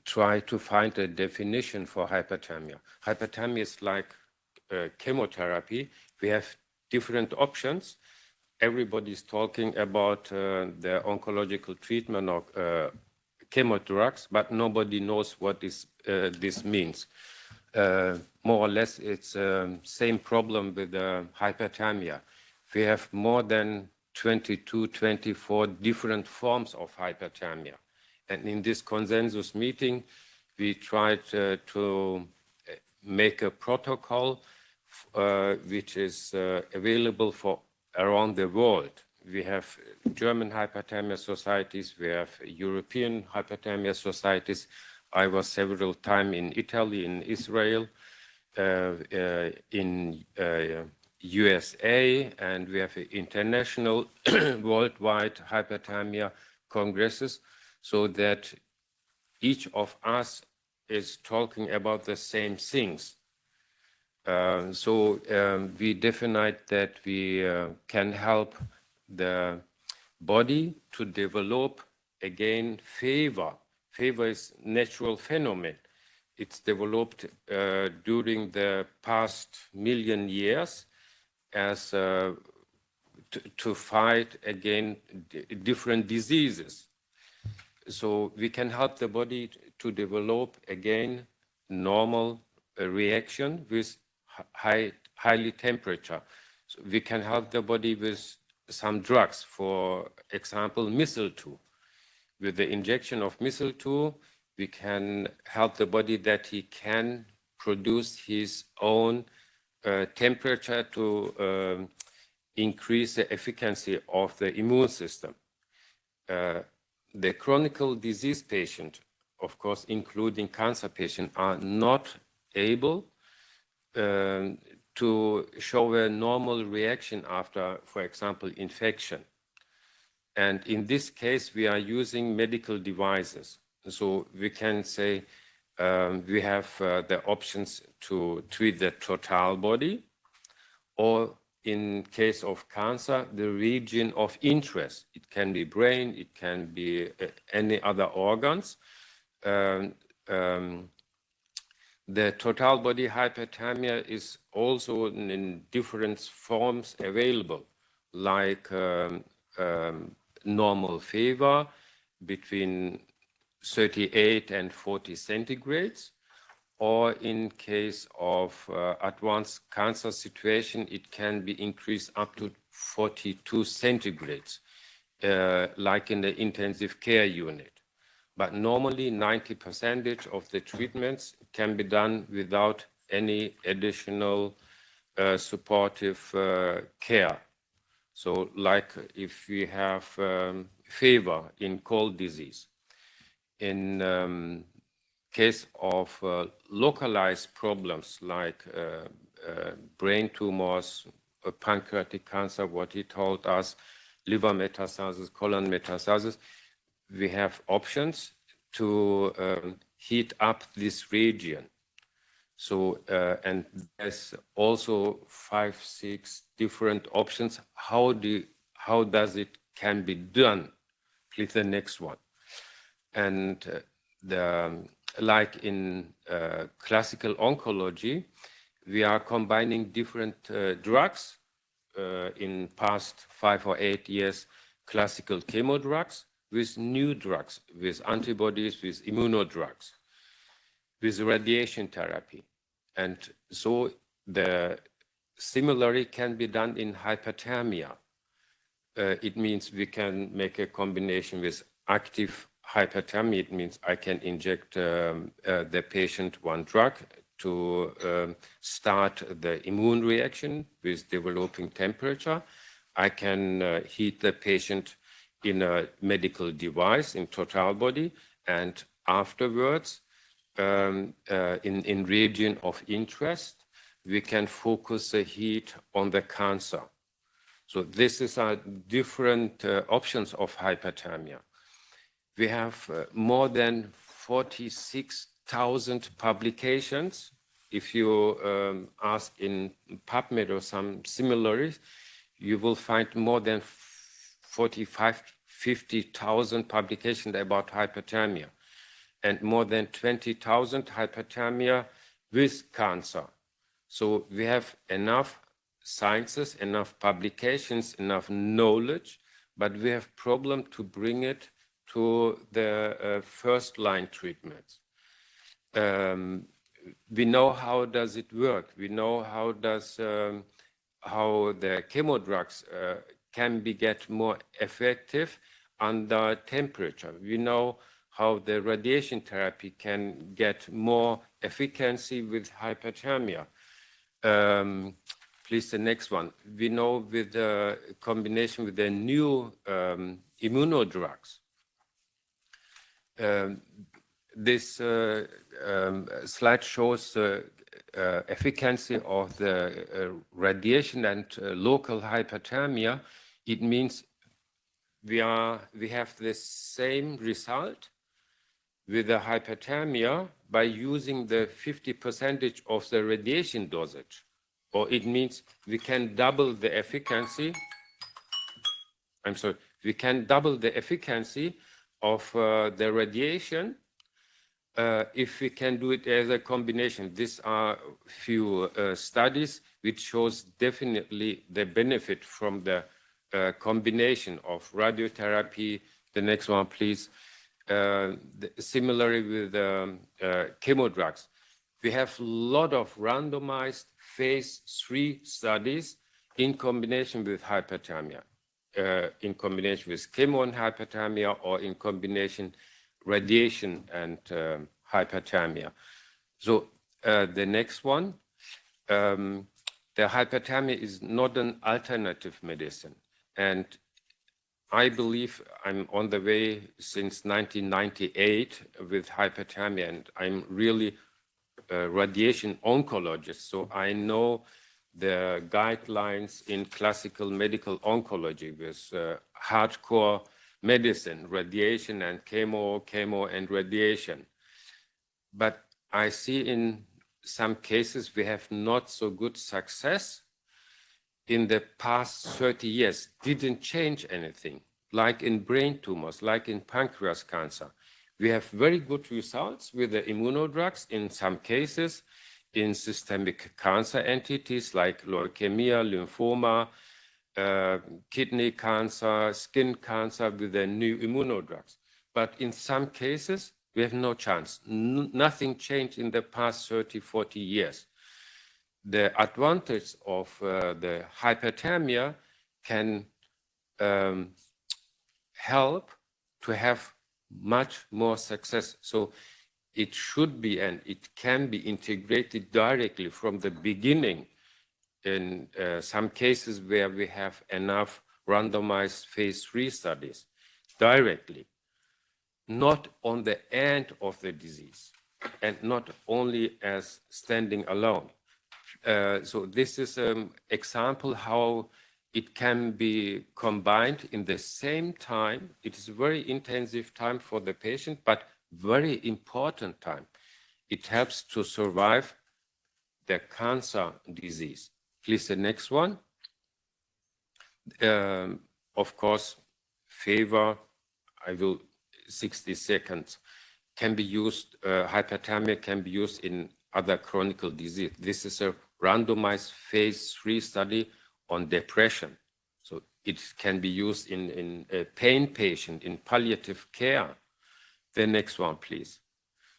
tried to find a definition for hyperthermia. Hyperthermia is like chemotherapy. We have different options. Everybody's talking about the oncological treatment of chemo drugs, but nobody knows what this means. More or less, it's the same problem with hyperthermia. We have more than 22, 24 different forms of hyperthermia. And in this consensus meeting, we tried to make a protocol which is available for around the world. We have German hyperthermia societies, we have European hyperthermia societies. I was several times in Italy, in Israel, in USA, and we have international worldwide hyperthermia congresses, so that each of us is talking about the same things. We define that we can help the body to develop again fever. Fever is natural phenomenon. It's developed during the past million years as to fight against different diseases. So we can help the body to develop again normal reaction with highly temperature. So we can help the body with some drugs, for example, mistletoe. With the injection of mistletoe, we can help the body that he can produce his own temperature to increase the efficacy of the immune system. The chronic disease patient, of course, including cancer patient, are not able to show a normal reaction after, for example, infection. And in this case, we are using medical devices. So we can say we have the options to treat the total body, or in case of cancer, the region of interest. It can be brain, it can be any other organs. The total body hyperthermia is also in different forms available, like normal fever between 38 and 40 centigrades, or in case of advanced cancer situation, it can be increased up to 42 centigrades, like in the intensive care unit. But normally 90% of the treatments can be done without any additional supportive care. So like if we have fever in cold disease, in case of localized problems like brain tumors, pancreatic cancer, what he told us, liver metastasis, colon metastasis, we have options to heat up this region. So, and there's also 5-6 different options. How does it can be done? Please, the next one. And like in classical oncology, we are combining different drugs. In past 5 or 8 years, classical chemo drugs with new drugs, with antibodies, with immunodrugs, with radiation therapy. And so the similarly can be done in hyperthermia. It means we can make a combination with active hyperthermia. It means I can inject the patient one drug to start the immune reaction with developing temperature. I can heat the patient in a medical device in total body, and afterwards, in region of interest, we can focus the heat on the cancer. So this is our different options of hyperthermia. We have more than 46,000 publications. If you ask in PubMed or some similarities, you will find more than 50,000 publications about hyperthermia, and more than 20,000 hyperthermia with cancer. So we have enough sciences, enough publications, enough knowledge, but we have problem to bring it to the first line treatments. We know how does it work. We know how the chemo drugs can get more effective under temperature. We know how the radiation therapy can get more efficacy with hyperthermia. Please, the next one. We know with the combination with the new immunodrugs, this slide shows the efficacy of the radiation and local hyperthermia. It means we have the same result with the hyperthermia by using the 50% of the radiation dosage. Or it means we can double the efficacy. I'm sorry, we can double the efficacy of the radiation if we can do it as a combination. These are few studies which shows definitely the benefit from the combination of radiotherapy. The next one, please. Similarly with chemo drugs. We have a lot of randomized phase 3 studies in combination with hyperthermia, in combination with chemo and hyperthermia, or in combination radiation and hyperthermia. So the next one, the hyperthermia is not an alternative medicine. And I believe I'm on the way since 1998 with hyperthermia, and I'm really a radiation oncologist. So I know the guidelines in classical medical oncology with hardcore medicine, radiation and chemo and radiation. But I see in some cases we have not so good success. In the past 30 years, didn't change anything, like in brain tumors, like in pancreas cancer. We have very good results with the immunodrugs in some cases, in systemic cancer entities like leukemia, lymphoma, kidney cancer, skin cancer with the new immunodrugs. But in some cases, we have no chance. Nothing changed in the past 30, 40 years. The advantage of the hyperthermia can help to have much more success. So it should be and it can be integrated directly from the beginning in some cases where we have enough randomized phase 3 studies directly, not on the end of the disease and not only as standing alone. So this is an example how it can be combined in the same time. It is a very intensive time for the patient, but very important time. It helps to survive the cancer disease. Please, the next one. Of course, favor, 60 seconds, can be used, hyperthermia can be used in other chronic disease. This is a randomized phase 3 study on depression. So it can be used in a pain patient, in palliative care. The next one, please.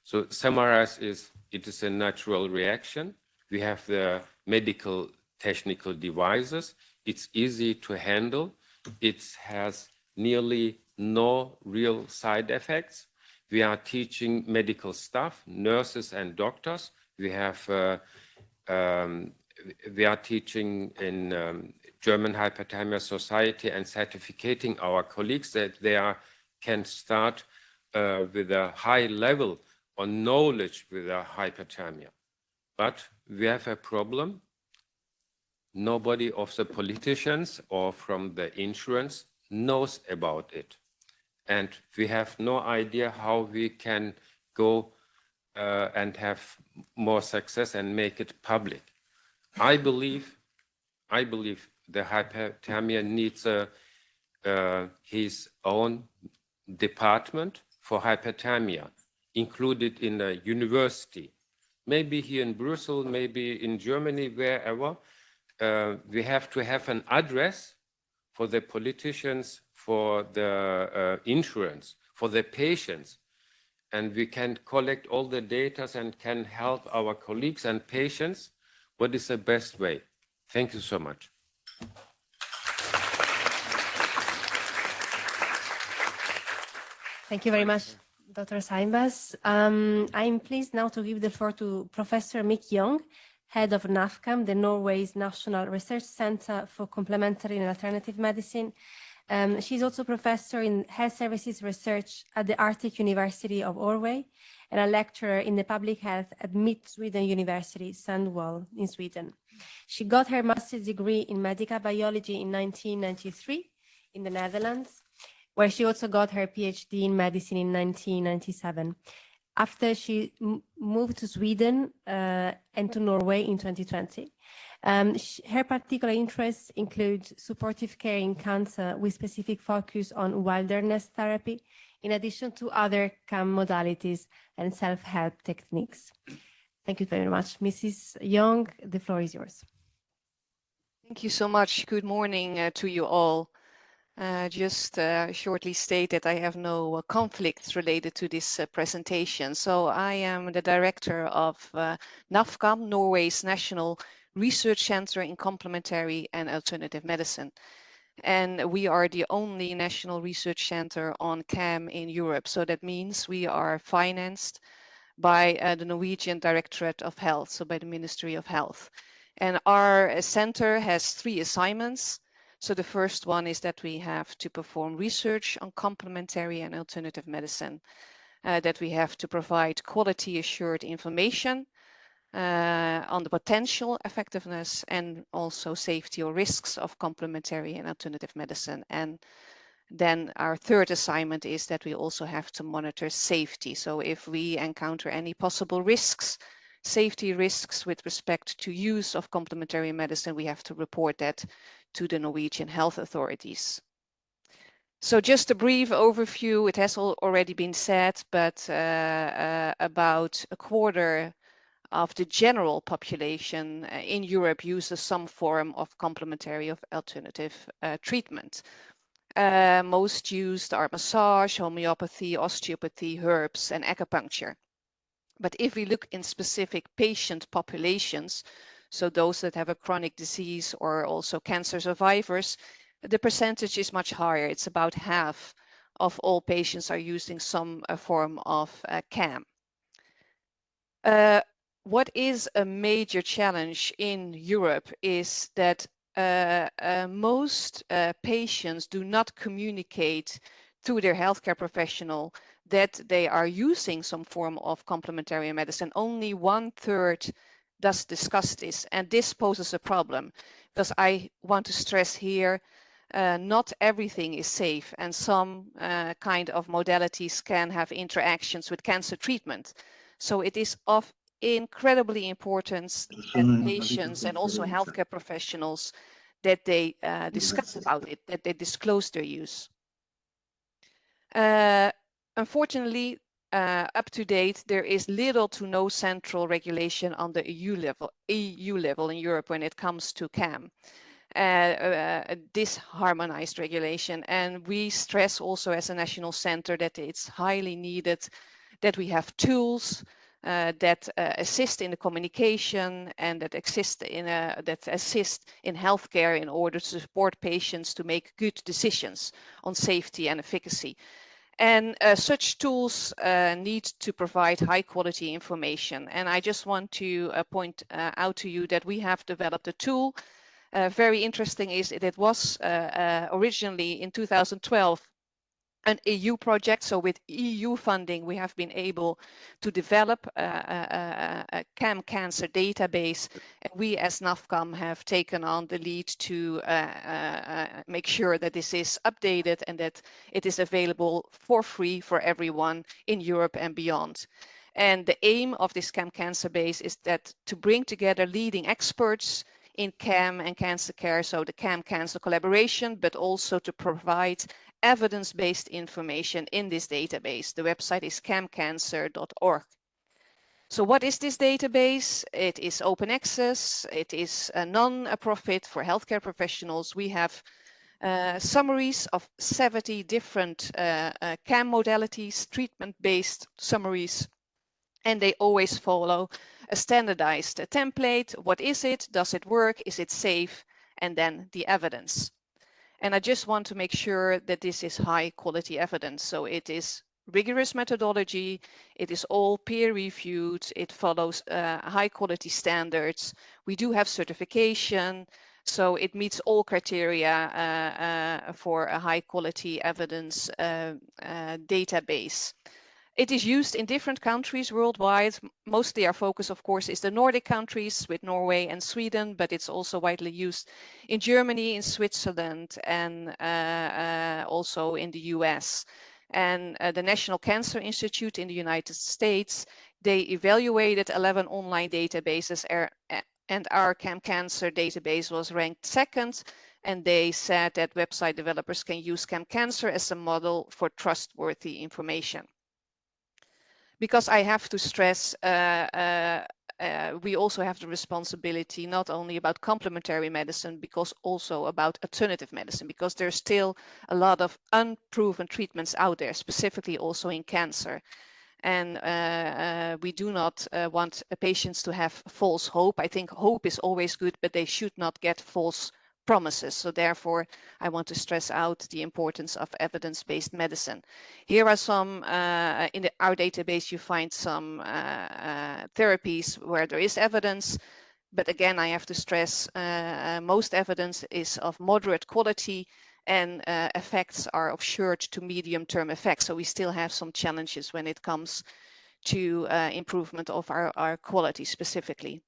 So summarize is, it is a natural reaction. We have the medical technical devices. It's easy to handle. It has nearly no real side effects. We are teaching medical staff, nurses and doctors. We are teaching in German Hyperthermia Society and certificating our colleagues that they can start with a high level on knowledge with hyperthermia. But we have a problem. Nobody of the politicians or from the insurance knows about it. And we have no idea how we can go and have more success and make it public. I believe the hyperthermia needs his own department for hyperthermia, included in a university. Maybe here in Brussels, maybe in Germany, wherever. We have to have an address for the politicians, for the insurance, for the patients. And we can collect all the data and can help our colleagues and patients. What is the best way? Thank you so much. Thank you very much, Dr. Seimbas. I'm pleased now to give the floor to Professor Mick Young, head of NAFCAM, the Norway's National Research Center for Complementary and Alternative Medicine. She's also professor in health services research at the Arctic University of Norway and a lecturer in the public health at Mitt-Sweden University, Sandwall in Sweden. She got her master's degree in medical biology in 1993 in the Netherlands, where she also got her PhD in medicine in 1997. After she moved to Sweden and to Norway in 2020. Her particular interests include supportive care in cancer with specific focus on wilderness therapy, in addition to other CAM modalities and self-help techniques. Thank you very much. Mrs. Young, the floor is yours. Thank you so much. Good morning to you all. Just shortly state that I have no conflicts related to this presentation. So I am the director of NAFCAM, Norway's National Research Center in Complementary and Alternative Medicine. And we are the only national research center on CAM in Europe. So that means we are financed by the Norwegian Directorate of Health, so by the Ministry of Health. And our center has 3 assignments. So the first one is that we have to perform research on complementary and alternative medicine, that we have to provide quality assured information on the potential effectiveness and also safety or risks of complementary and alternative medicine. And then our third assignment is that we also have to monitor safety. So if we encounter any possible risks, safety risks with respect to use of complementary medicine, we have to report that to the Norwegian health authorities. So just a brief overview, it has already been said, but about a quarter of the general population in Europe uses some form of complementary or alternative treatment. Most used are massage, homeopathy, osteopathy, herbs, and acupuncture. But if we look in specific patient populations, so those that have a chronic disease or also cancer survivors, the percentage is much higher. It's about half of all patients are using some form of CAM. What is a major challenge in Europe is that most patients do not communicate to their healthcare professional that they are using some form of complementary medicine. Only 1/3 does discuss this, and this poses a problem because I want to stress here, not everything is safe, and some kind of modalities can have interactions with cancer treatment. So it is of incredibly importance that patients and also healthcare professionals that they discuss about it, that they disclose their use. Unfortunately, up to date, there is little to no central regulation on the EU level in Europe when it comes to CAM. This harmonized regulation, and we stress also as a national center that it's highly needed that we have tools that assist in the communication and that assist in healthcare in order to support patients to make good decisions on safety and efficacy. And such tools need to provide high quality information. And I just want to point out to you that we have developed a tool. Very interesting is it was originally in 2012 an EU project. So with EU funding, we have been able to develop a CAM cancer database. We as NAFCAM have taken on the lead to make sure that this is updated and that it is available for free for everyone in Europe and beyond. And the aim of this CAM cancer base is that to bring together leading experts in CAM and cancer care, so the CAM cancer collaboration, but also to provide evidence-based information in this database. The website is camcancer.org. So what is this database? It is open access. It is a non-profit for healthcare professionals. We have summaries of 70 different CAM modalities, treatment-based summaries, and they always follow a standardized template. What is it? Does it work? Is it safe? And then the evidence. And I just want to make sure that this is high quality evidence. So it is rigorous methodology. It is all peer-reviewed. It follows high-quality standards. We do have certification, so it meets all criteria for a high-quality evidence database. It is used in different countries worldwide. Mostly our focus, of course, is the Nordic countries with Norway and Sweden, but it's also widely used in Germany, in Switzerland, and also in the US. And the National Cancer Institute in the United States, they evaluated 11 online databases, and our CamCancer database was ranked second. And they said that website developers can use CamCancer as a model for trustworthy information. Because I have to stress, we also have the responsibility not only about complementary medicine, because also about alternative medicine, because there's still a lot of unproven treatments out there, specifically also in cancer. And we do not want patients to have false hope. I think hope is always good, but they should not get false promises. So therefore, I want to stress out the importance of evidence-based medicine. Here are some, in our database, you find some therapies where there is evidence. But again, I have to stress, most evidence is of moderate quality, and effects are of short to medium-term effects. So we still have some challenges when it comes to improvement of our quality specifically.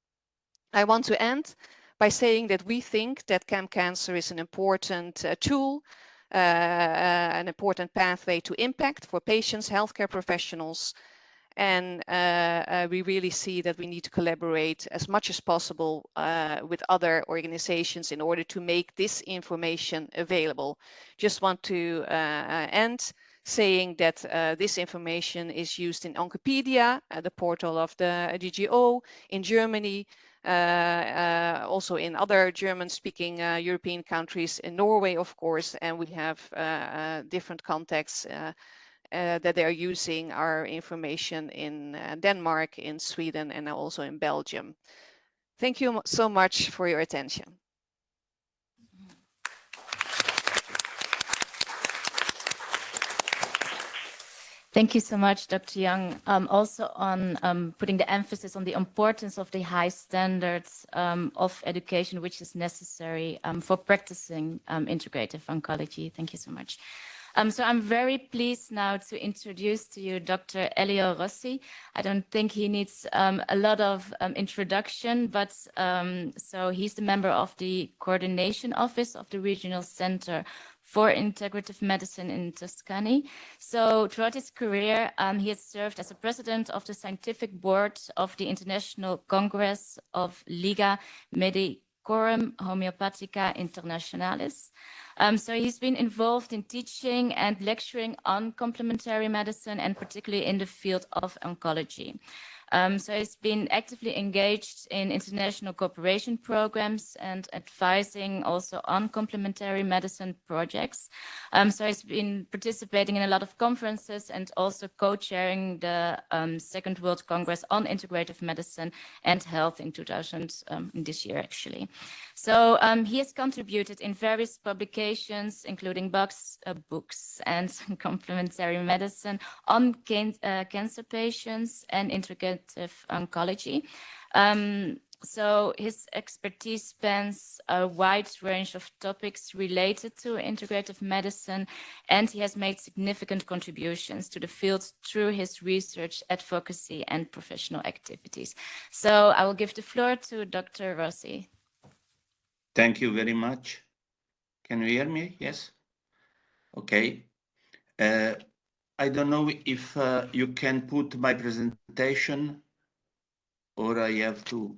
I want to end by saying that we think that CamCancer is an important tool, an important pathway to impact for patients, healthcare professionals, and we really see that we need to collaborate as much as possible with other organizations in order to make this information available. Just want to end saying that this information is used in Oncopedia, the portal of the DGO in Germany, also in other German-speaking European countries, in Norway, of course, and we have different contexts that they are using our information in Denmark, in Sweden, and also in Belgium. Thank you so much for your attention. Thank you so much, Dr. Young, also on putting the emphasis on the importance of the high standards of education, which is necessary for practicing integrative oncology. Thank you so much. So I'm very pleased now to introduce to you Dr. Elio Rossi. I don't think he needs a lot of introduction, but so he's the member of the Coordination Office of the Regional Center for Integrative Medicine in Tuscany. So throughout his career, he has served as a president of the scientific board of the International Congress of Liga Medicorum Homeopathica Internationalis. So he's been involved in teaching and lecturing on complementary medicine, and particularly in the field of oncology. So he's been actively engaged in international cooperation programs and advising also on complementary medicine projects. So he's been participating in a lot of conferences and also co-chairing the Second World Congress on Integrative Medicine and Health in this year actually. So he has contributed in various publications, including books and complementary medicine on cancer patients and integrative oncology. So his expertise spans a wide range of topics related to integrative medicine, and he has made significant contributions to the field through his research, advocacy, and professional activities. So I will give the floor to Dr. Rossi. Thank you very much. Can you hear me? Yes? Okay. I don't know if you can put my presentation or I have to.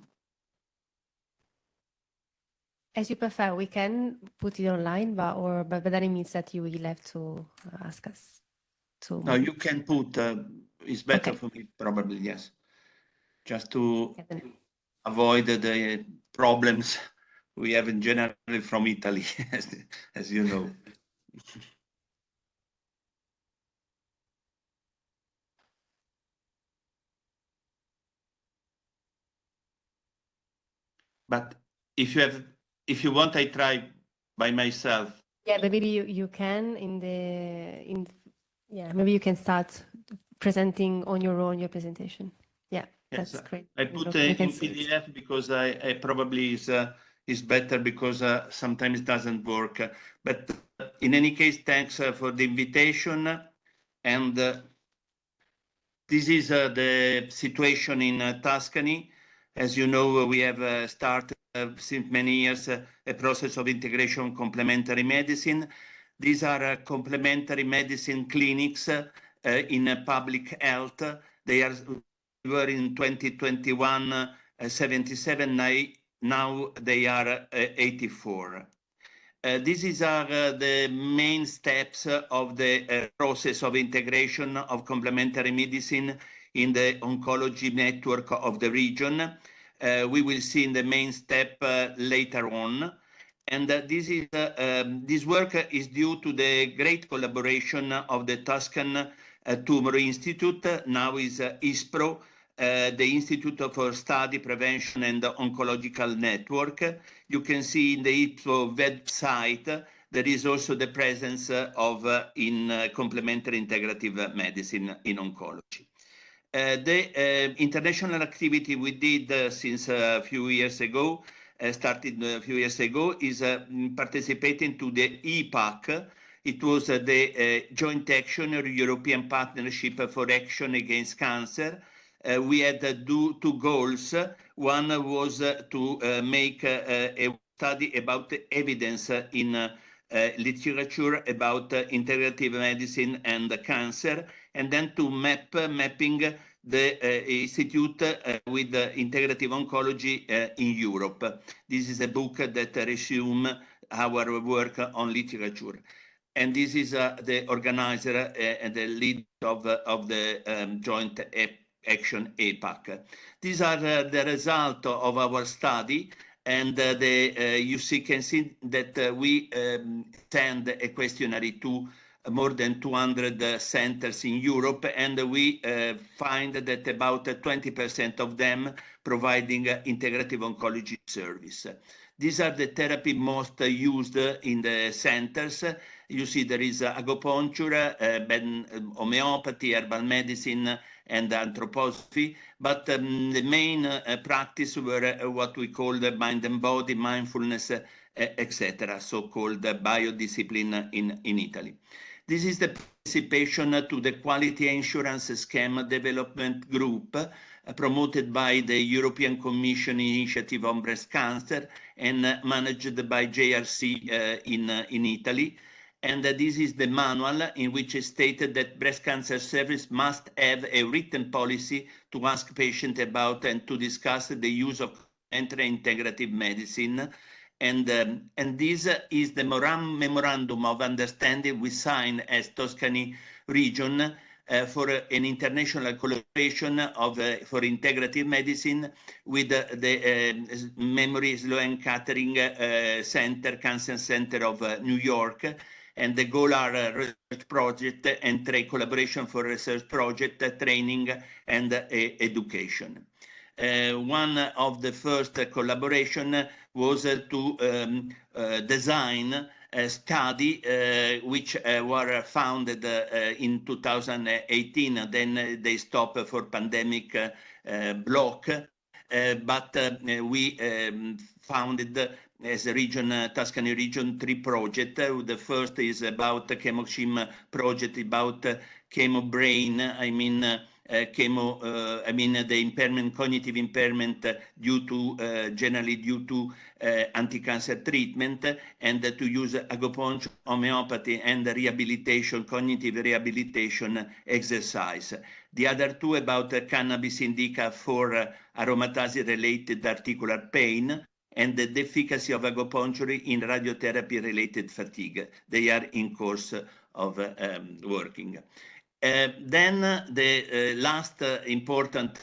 As you prefer, we can put it online, but then it means that you will have to ask us to. No, you can put, it's better for me, probably, yes. Just to avoid the problems we have in general from Italy, as you know. But if you want, I try by myself. Yeah, but maybe you can maybe you can start presenting on your own your presentation. Yeah, Yes, that's great. I put in PDF because I probably is better because sometimes it doesn't work. But in any case, thanks for the invitation. And this is the situation in Tuscany. As you know, we have started since many years a process of integration complementary medicine. These are complementary medicine clinics in public health. They were in 2021 77, now they are 84. These are the main steps of the process of integration of complementary medicine in the oncology network of the region. We will see in the main step later on. And this work is due to the great collaboration of the Tuscan Tumor Institute, now is ISPRO, the Institute for Study, Prevention and Oncological Network. You can see in the ISPRO website, there is also the presence of complementary integrative medicine in oncology. The international activity we did since a few years ago, started a few years ago, is participating to the EPAC. It was the Joint Action or European Partnership for Action Against Cancer. We had two goals. One was to make a study about the evidence in literature about integrative medicine and cancer, and then to mapping the institute with integrative oncology in Europe. This is a book that resumes our work on literature. And this is the organizer and the lead of the joint action APAC. These are the result of our study. And you can see that we send a questionnaire to more than 200 centers in Europe, and we find that about 20% of them providing integrative oncology service. These are the therapy most used in the centers. You see there is acupuncture, homeopathy, herbal medicine, and anthroposophy, but the main practice were what we call the mind and body, mindfulness, etc., so-called biodiscipline in Italy. This is the participation to the Quality Insurance Scheme Development Group promoted by the European Commission Initiative on Breast Cancer and managed by JRC in Italy. And this is the manual in which is stated that breast cancer service must have a written policy to ask patients about and to discuss the use of integrative medicine. And this is the memorandum of understanding we signed as Tuscany region for an international collaboration for integrative medicine with the Memory Sloan Kettering Cancer Center of New York. And the goal are research project and collaboration for research project, training and education. One of the first collaboration was to design a study which were founded in 2018. Then they stopped for pandemic block, but we founded as a region, Tuscany region, 3 projects. The first is about the ChemoChim project, about chemo brain. I mean, the impairment, cognitive impairment due to, generally due to anti-cancer treatment, and to use acupuncture, homeopathy, and rehabilitation, cognitive rehabilitation exercise. The other 2 about cannabis indica for aromatase-related articular pain, and the efficacy of acupuncture in radiotherapy-related fatigue. They are in course of working. Then the last important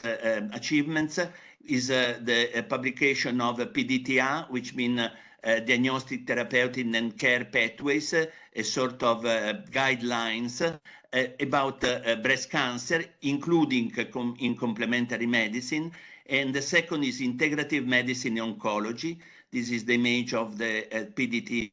achievements is the publication of PDTA, which means diagnostic, therapeutic, and care pathways, a sort of guidelines about breast cancer, including in complementary medicine. And the second is integrative medicine oncology. This is the image of the PDTA,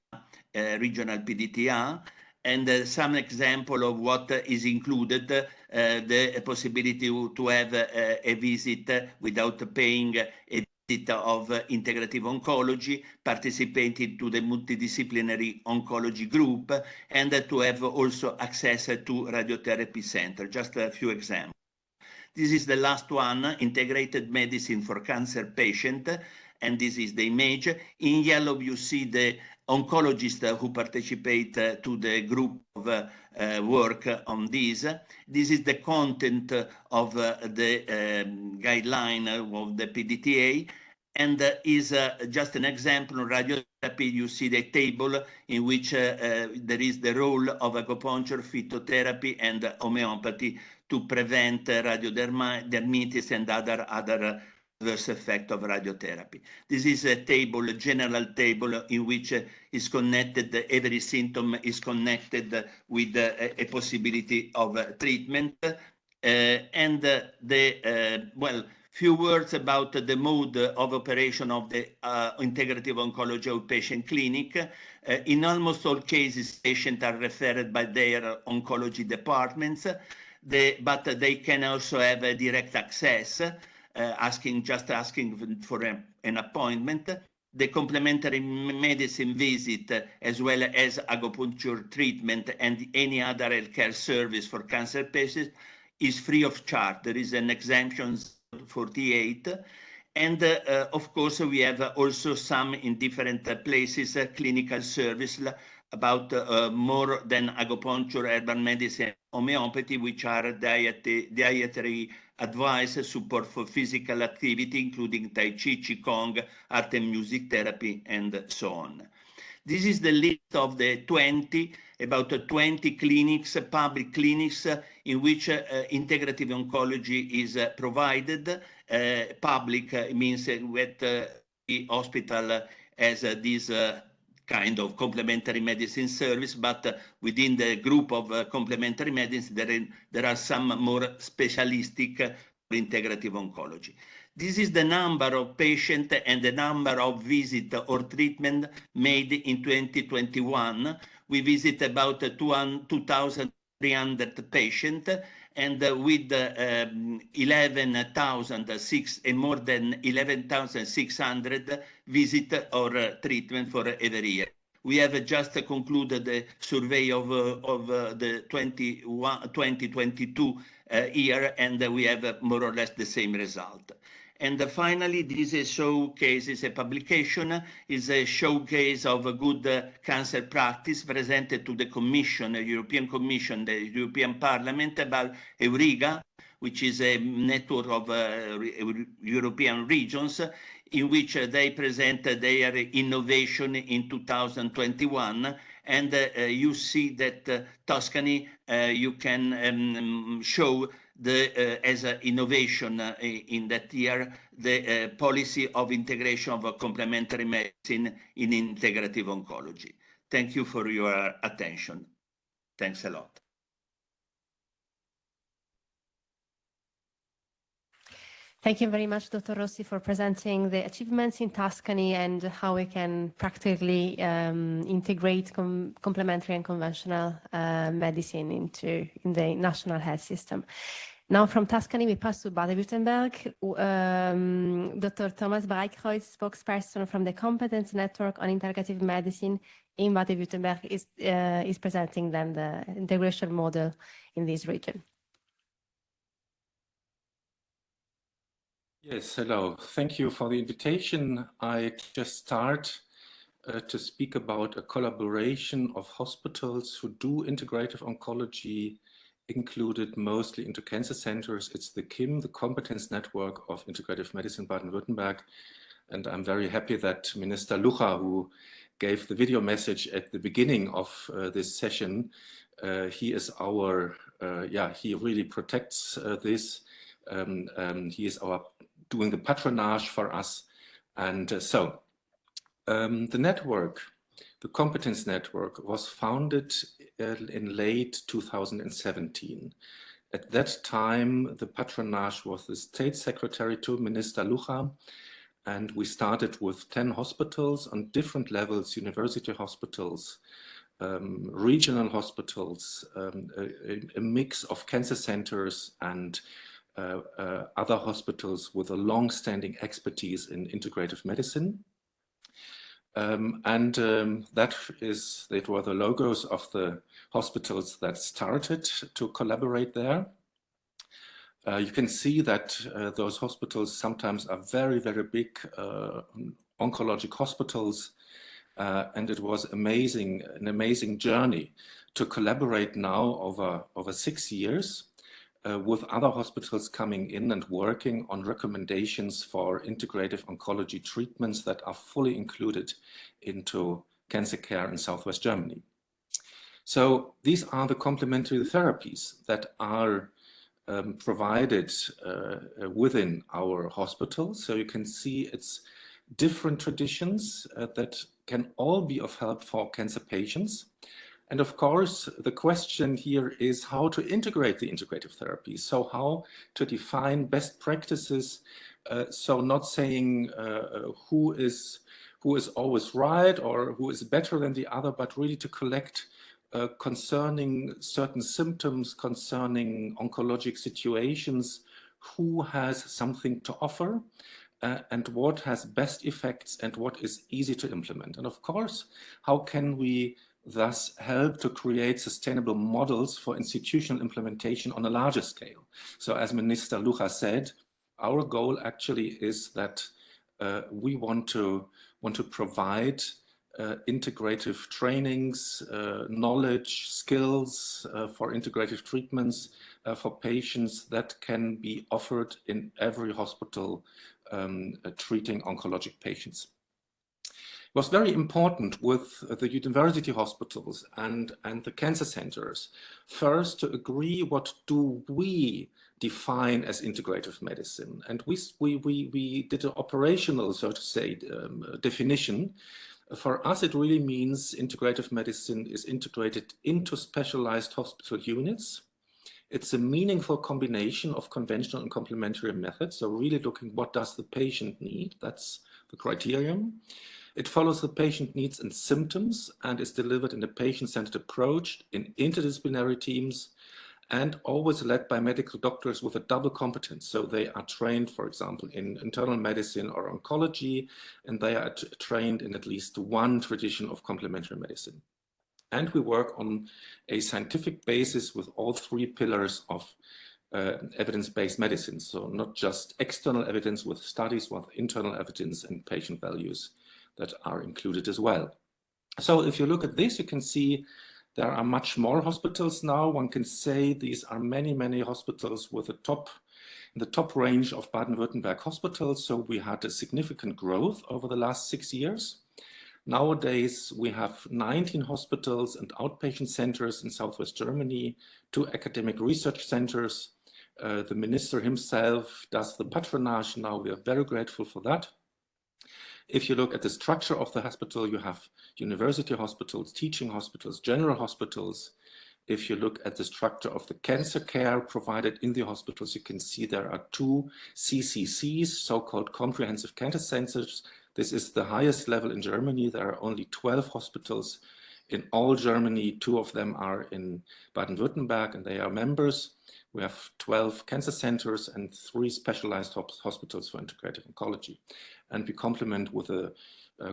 regional PDTA. and some example of what is included, the possibility to have a visit without paying a visit of integrative oncology, participating to the multidisciplinary oncology group, and to have also access to radiotherapy center. Just a few examples. This is the last one, integrated medicine for cancer patient, and this is the image. In yellow, you see the oncologists who participate to the group of work on this. This is the content of the guideline of the PDTA, and is just an example of radiotherapy. You see the table in which there is the role of acupuncture, phytotherapy, and homeopathy to prevent radiodermitis and other adverse effects of radiotherapy. This is a table, a general table, in which is connected, every symptom is connected with a possibility of treatment. Well, few words about the mode of operation of the integrative oncology outpatient clinic. In almost all cases, patients are referred by their oncology departments, but they can also have a direct access, just asking for an appointment. The complementary medicine visit, as well as acupuncture treatment and any other healthcare service for cancer patients, is free of charge. There is an exemption 48. And of course, we have also some in different places, clinical service about more than acupuncture, herbal medicine, homeopathy, which are dietary advice, support for physical activity, including Tai Chi, Qigong, art and music therapy, and so on. This is the list of the 20, about 20 clinics, public clinics, in which integrative oncology is provided. Public means with the hospital as this kind of complementary medicine service, but within the group of complementary medicine, there are some more specialistic integrative oncology. This is the number of patients and the number of visits or treatment made in 2021. We visit about 2,300 patients, and with 11,006 and more than 11,600 visit or treatment for every year. We have just concluded the survey of the 2022 year, and we have more or less the same result. And finally, this is showcase, is a publication, is a showcase of a good cancer practice presented to the Commission, the European Commission, the European Parliament, about EURIGA, which is a network of European regions, in which they present their innovation in 2021. And you see that Tuscany, you can show as an innovation in that year, the policy of integration of complementary medicine in integrative oncology. Thank you for your attention. Thanks a lot. Thank you very much, Dr. Rossi, for presenting the achievements in Tuscany and how we can practically integrate complementary and conventional medicine in the national health system. Now from Tuscany, we pass to Baden-Württemberg. Dr. Thomas Breitkreuz, spokesperson from the Competence Network on Integrative Medicine in Baden-Württemberg, is presenting them the integration model in this region. Yes, hello. Thank you for the invitation. I just start to speak about a collaboration of hospitals who do integrative oncology, included mostly into cancer centers. It's the KIM, the Competence Network of Integrative Medicine Baden-Württemberg. And I'm very happy that Minister Lucha, who gave the video message at the beginning of this session, he is our, he really protects this. He is doing the patronage for us. And the network, the Competence Network, was founded in late 2017. At that time, the patronage was the State Secretary to Minister Lucha, and we started with 10 hospitals on different levels, university hospitals, regional hospitals, a mix of cancer centers and other hospitals with a long-standing expertise in integrative medicine. They were the logos of the hospitals that started to collaborate there. You can see that those hospitals sometimes are very, very big oncologic hospitals, and it was an amazing journey to collaborate now over 6 years with other hospitals coming in and working on recommendations for integrative oncology treatments that are fully included into cancer care in Southwest Germany. So these are the complementary therapies that are provided within our hospitals. So you can see it's different traditions that can all be of help for cancer patients. And of course, the question here is how to integrate the integrative therapies. So how to define best practices. So not saying who is always right or who is better than the other, but really to collect concerning certain symptoms, concerning oncologic situations, who has something to offer, and what has best effects and what is easy to implement. And of course, how can we thus help to create sustainable models for institutional implementation on a larger scale? So as Minister Lucha said, our goal actually is that we want to provide integrative trainings, knowledge, skills for integrative treatments for patients that can be offered in every hospital treating oncologic patients. It was very important with the university hospitals and the cancer centers, first to agree what do we define as integrative medicine. And we did an operational, so to say, definition. For us, it really means integrative medicine is integrated into specialized hospital units. It's a meaningful combination of conventional and complementary methods. So really looking what does the patient need, that's the criterion. It follows the patient needs and symptoms and is delivered in a patient-centered approach in interdisciplinary teams and always led by medical doctors with a double competence. So they are trained, for example, in internal medicine or oncology, and they are trained in at least one tradition of complementary medicine. And we work on a scientific basis with all 3 pillars of evidence-based medicine. So not just external evidence with studies, with internal evidence and patient values that are included as well. So if you look at this, you can see there are much more hospitals now. One can say these are many, many hospitals with the top range of Baden-Württemberg hospitals. So we had a significant growth over the last 6 years. Nowadays, we have 19 hospitals and outpatient centers in Southwest Germany, 2 academic research centers. The minister himself does the patronage now. We are very grateful for that. If you look at the structure of the hospital, you have university hospitals, teaching hospitals, general hospitals. If you look at the structure of the cancer care provided in the hospitals, you can see there are 2 CCCs, so-called comprehensive cancer centers. This is the highest level in Germany. There are only 12 hospitals in all Germany. 2 of them are in Baden-Württemberg, and they are members. We have 12 cancer centers and 3 specialized hospitals for integrative oncology. And we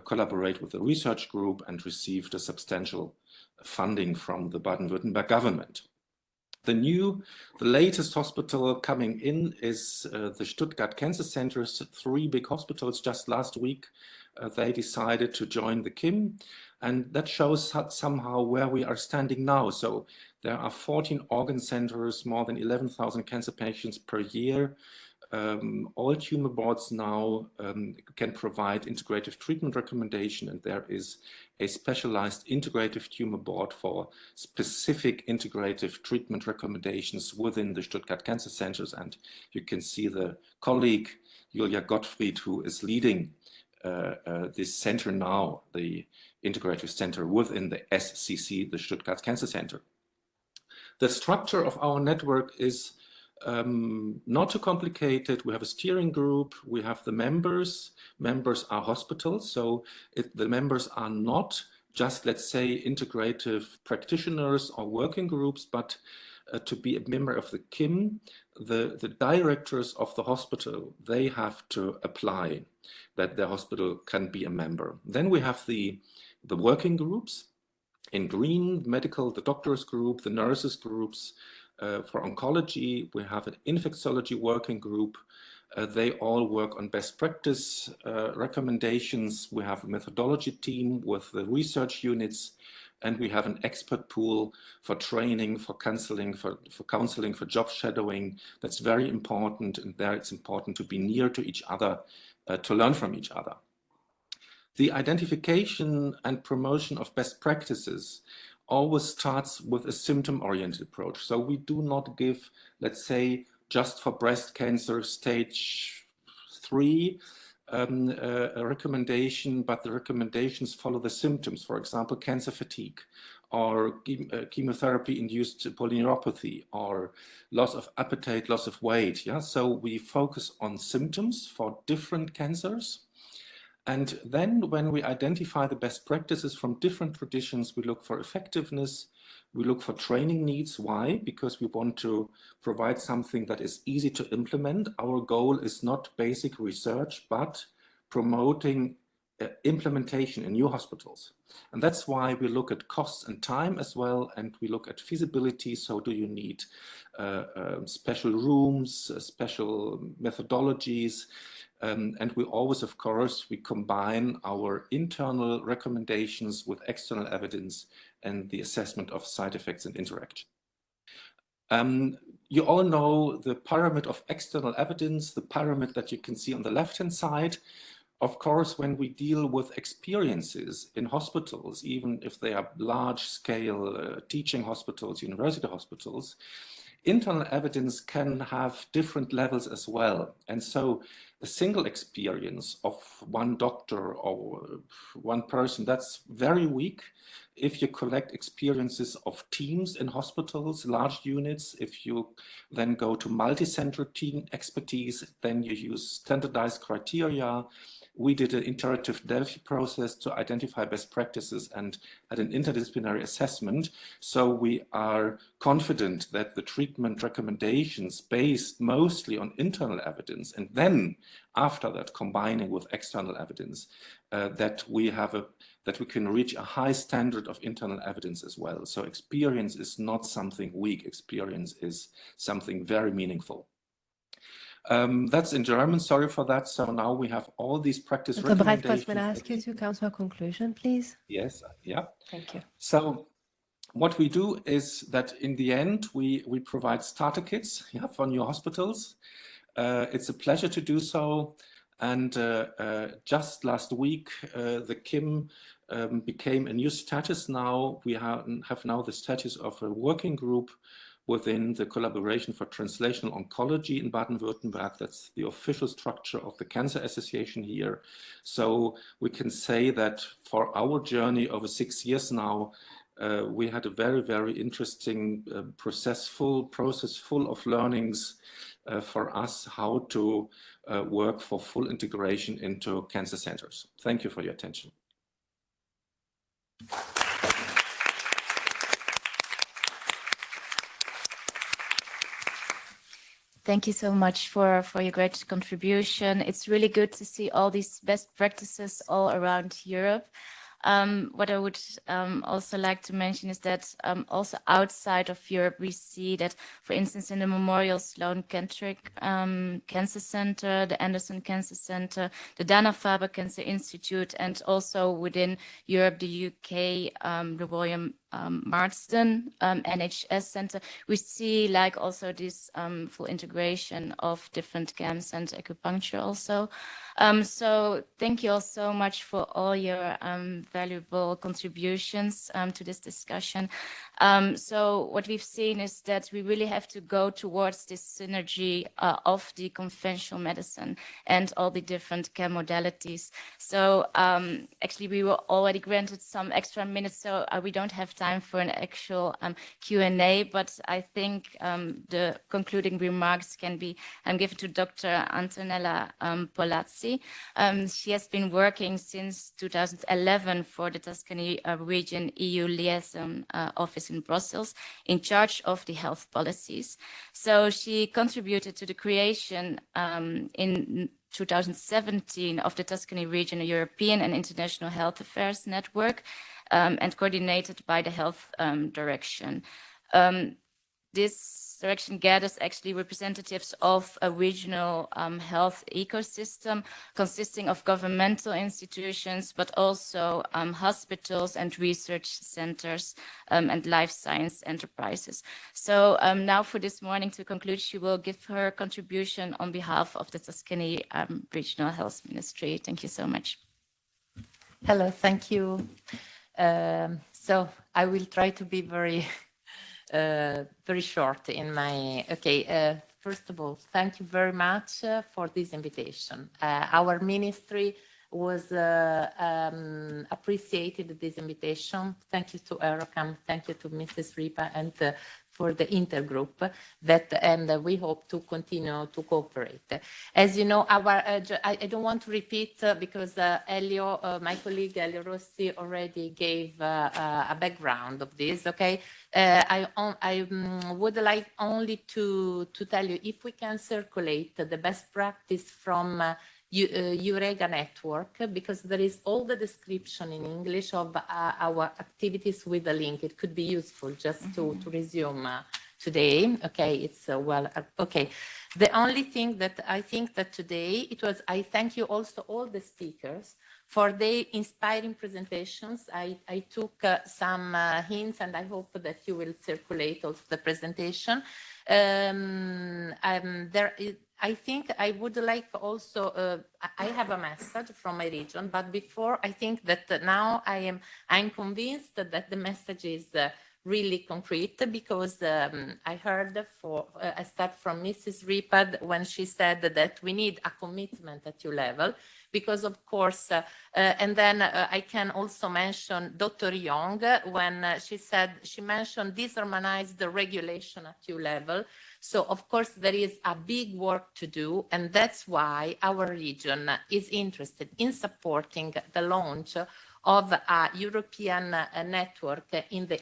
collaborate with a research group and received a substantial funding from the Baden-Württemberg government. The latest hospital coming in is the Stuttgart Cancer Centers, 3 big hospitals. Just last week, they decided to join the KIM, and that shows somehow where we are standing now. So there are 14 organ centers, more than 11,000 cancer patients per year. All tumor boards now can provide integrative treatment recommendation, and there is a specialized integrative tumor board for specific integrative treatment recommendations within the Stuttgart Cancer Centers. And you can see the colleague, Julia Gottfried, who is leading this center now, the integrative center within the SCC, the Stuttgart Cancer Center. The structure of our network is not too complicated. We have a steering group, we have the members. Members are hospitals, so the members are not just, let's say, integrative practitioners or working groups, but to be a member of the KIM, the directors of the hospital, they have to apply that their hospital can be a member. Then we have the working groups. In green, medical, the doctors group, the nurses groups. For oncology, we have an infectiology working group. They all work on best practice recommendations. We have a methodology team with the research units, and we have an expert pool for training, for counseling, for job shadowing. That's very important, and there it's important to be near to each other, to learn from each other. The identification and promotion of best practices always starts with a symptom-oriented approach. So we do not give, let's say, just for breast cancer stage 3 a recommendation, but the recommendations follow the symptoms. For example, cancer fatigue, or chemotherapy-induced polyneuropathy, or loss of appetite, loss of weight. Yeah, so we focus on symptoms for different cancers. And then when we identify the best practices from different traditions, we look for effectiveness, we look for training needs. Why? Because we want to provide something that is easy to implement. Our goal is not basic research, but promoting implementation in new hospitals. And that's why we look at costs and time as well, and we look at feasibility. So do you need special rooms, special methodologies? And we always, of course, we combine our internal recommendations with external evidence and the assessment of side effects and interaction. You all know the pyramid of external evidence, the pyramid that you can see on the left-hand side. Of course, when we deal with experiences in hospitals, even if they are large-scale teaching hospitals, university hospitals, internal evidence can have different levels as well. And so a single experience of one doctor or one person, that's very weak. If you collect experiences of teams in hospitals, large units, if you then go to multi-center team expertise, then you use standardized criteria. We did an iterative Delphi process to identify best practices and had an interdisciplinary assessment. So we are confident that the treatment recommendations based mostly on internal evidence, and then after that combining with external evidence, that we can reach a high standard of internal evidence as well. So experience is not something weak. Experience is something very meaningful. That's in German, sorry for that. So now we have all these practice recommendations. May I ask you to come to a conclusion, please? Yes, yeah. Thank you. So what we do is that in the end, we provide starter kits, yeah, for new hospitals. It's a pleasure to do so. And just last week, the KIM became a new status now. We have now the status of a working group within the Collaboration for Translational Oncology in Baden-Württemberg. That's the official structure of the Cancer Association here. So we can say that for our journey over 6 years now, we had a very, very interesting process full of learnings for us how to work for full integration into cancer centers. Thank you for your attention. Thank you so much for your great contribution. It's really good to see all these best practices all around Europe. What I would also like to mention is that also outside of Europe, we see that, for instance, in the Memorial Sloan Kettering Cancer Center, the Anderson Cancer Center, the Dana-Farber Cancer Institute, and also within Europe, the UK, the William Marsden NHS Center, we see like also this full integration of different camps and acupuncture also. So thank you all so much for all your valuable contributions to this discussion. So what we've seen is that we really have to go towards this synergy of the conventional medicine and all the different care modalities. So actually we were already granted some extra minutes, so we don't have time for an actual Q&A, but I think the concluding remarks can be given to Dr. Antonella Polazzi. She has been working since 2011 for the Tuscany region EU liaison office in Brussels, in charge of the health policies. So she contributed to the creation in 2017 of the Tuscany region, a European and international health affairs network, and coordinated by the health direction. This direction gathers actually representatives of a regional health ecosystem consisting of governmental institutions, but also hospitals and research centers and life science enterprises. So now for this morning to conclude, she will give her contribution on behalf of the Tuscany Regional Health Ministry. Thank you so much. Hello, thank you. So I will try to be very short in my, first of all, thank you very much for this invitation. Our ministry was appreciated this invitation. Thank you to Eurocam, thank you to Mrs. Ripa and for the intergroup and we hope to continue to cooperate. As you know, I don't want to repeat because Elio, my colleague Elio Rossi already gave a background of this, okay? I would like only to tell you if we can circulate the best practice from Eurega network, because there is all the description in English of our activities with the link. It could be useful just to resume today. Okay, it's okay. The only thing that I think that today I thank you also all the speakers for their inspiring presentations. I took some hints and I hope that you will circulate also the presentation. I think I would like also, I have a message from my region, but before I think that now I'm convinced that the message is really concrete, because I heard I start from Mrs. Ripad when she said that we need a commitment at EU level, because of course, and then I can also mention Dr. Young when she mentioned disharmonized regulation at EU level. So of course there is a big work to do, and that's why our region is interested in supporting the launch of a European network in the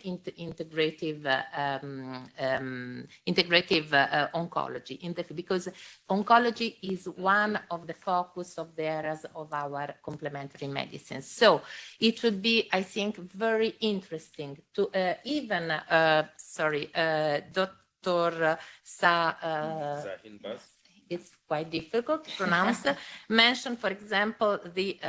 integrative oncology, because oncology is one of the focus of the areas of our complementary medicine. So it would be, I think, very interesting to even, Dr. Sahinbas. It's quite difficult to pronounce, mention, for example, the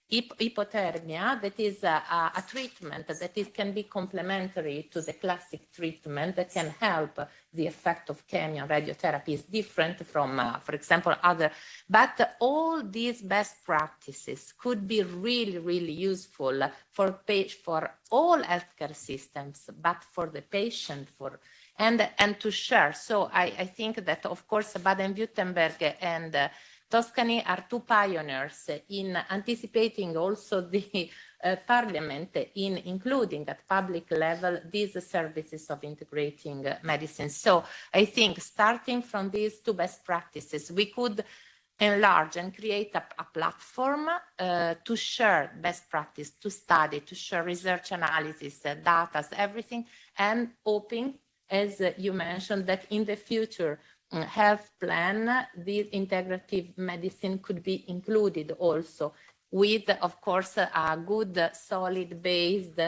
hypothermia, that is a treatment that can be complementary to the classic treatment that can help. The effect of chemo and radiotherapy is different from, for example, other, but all these best practices could be really, really useful for all healthcare systems, but for the patient, and to share. So I think that, of course, Baden-Württemberg and Tuscany are two pioneers in anticipating also the parliament in including at public level these services of integrating medicine. So I think starting from these two best practices, we could enlarge and create a platform to share best practice, to study, to share research analysis, data, everything, and hoping, as you mentioned, that in the future health plan, this integrative medicine could be included also with, of course, a good, solid based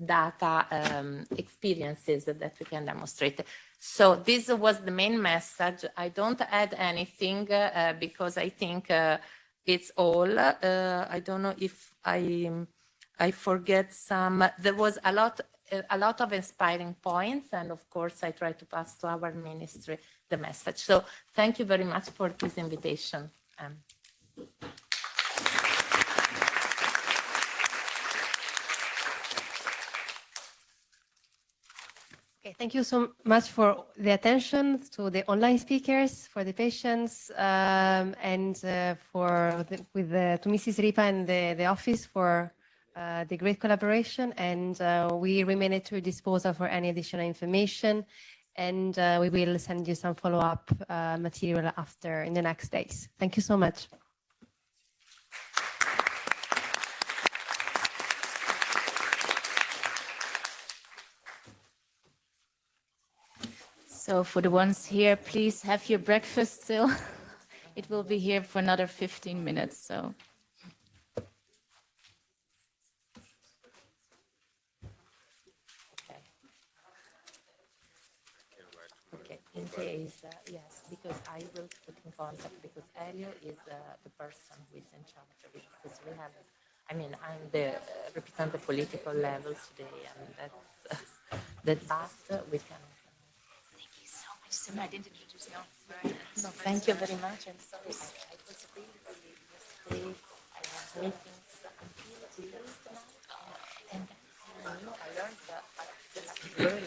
data experiences that we can demonstrate. So this was the main message. I don't add anything because I think it's all. I don't know if I forget some. There was a lot of inspiring points, and of course I try to pass to our ministry the message. So thank you very much for this invitation. Okay, thank you so much for the attention, to the online speakers, for the patients, and to Mrs. Ripa and the office for the great collaboration, and we remain at your disposal for any additional information. And we will send you some follow-up material after in the next days. Thank you so much. So for the ones here, please have your breakfast still. It will be here for another 15 minutes. So. Okay, in case, yes, because I will put in contact, because Elio is the person who is in charge of it, because we have, I mean, I'm the represent the political level today, and that's that we can. Thank you so much. So I didn't introduce you. No, thank you very much. I'm sorry. I was really busy yesterday. I had meetings until late night, and I learned that very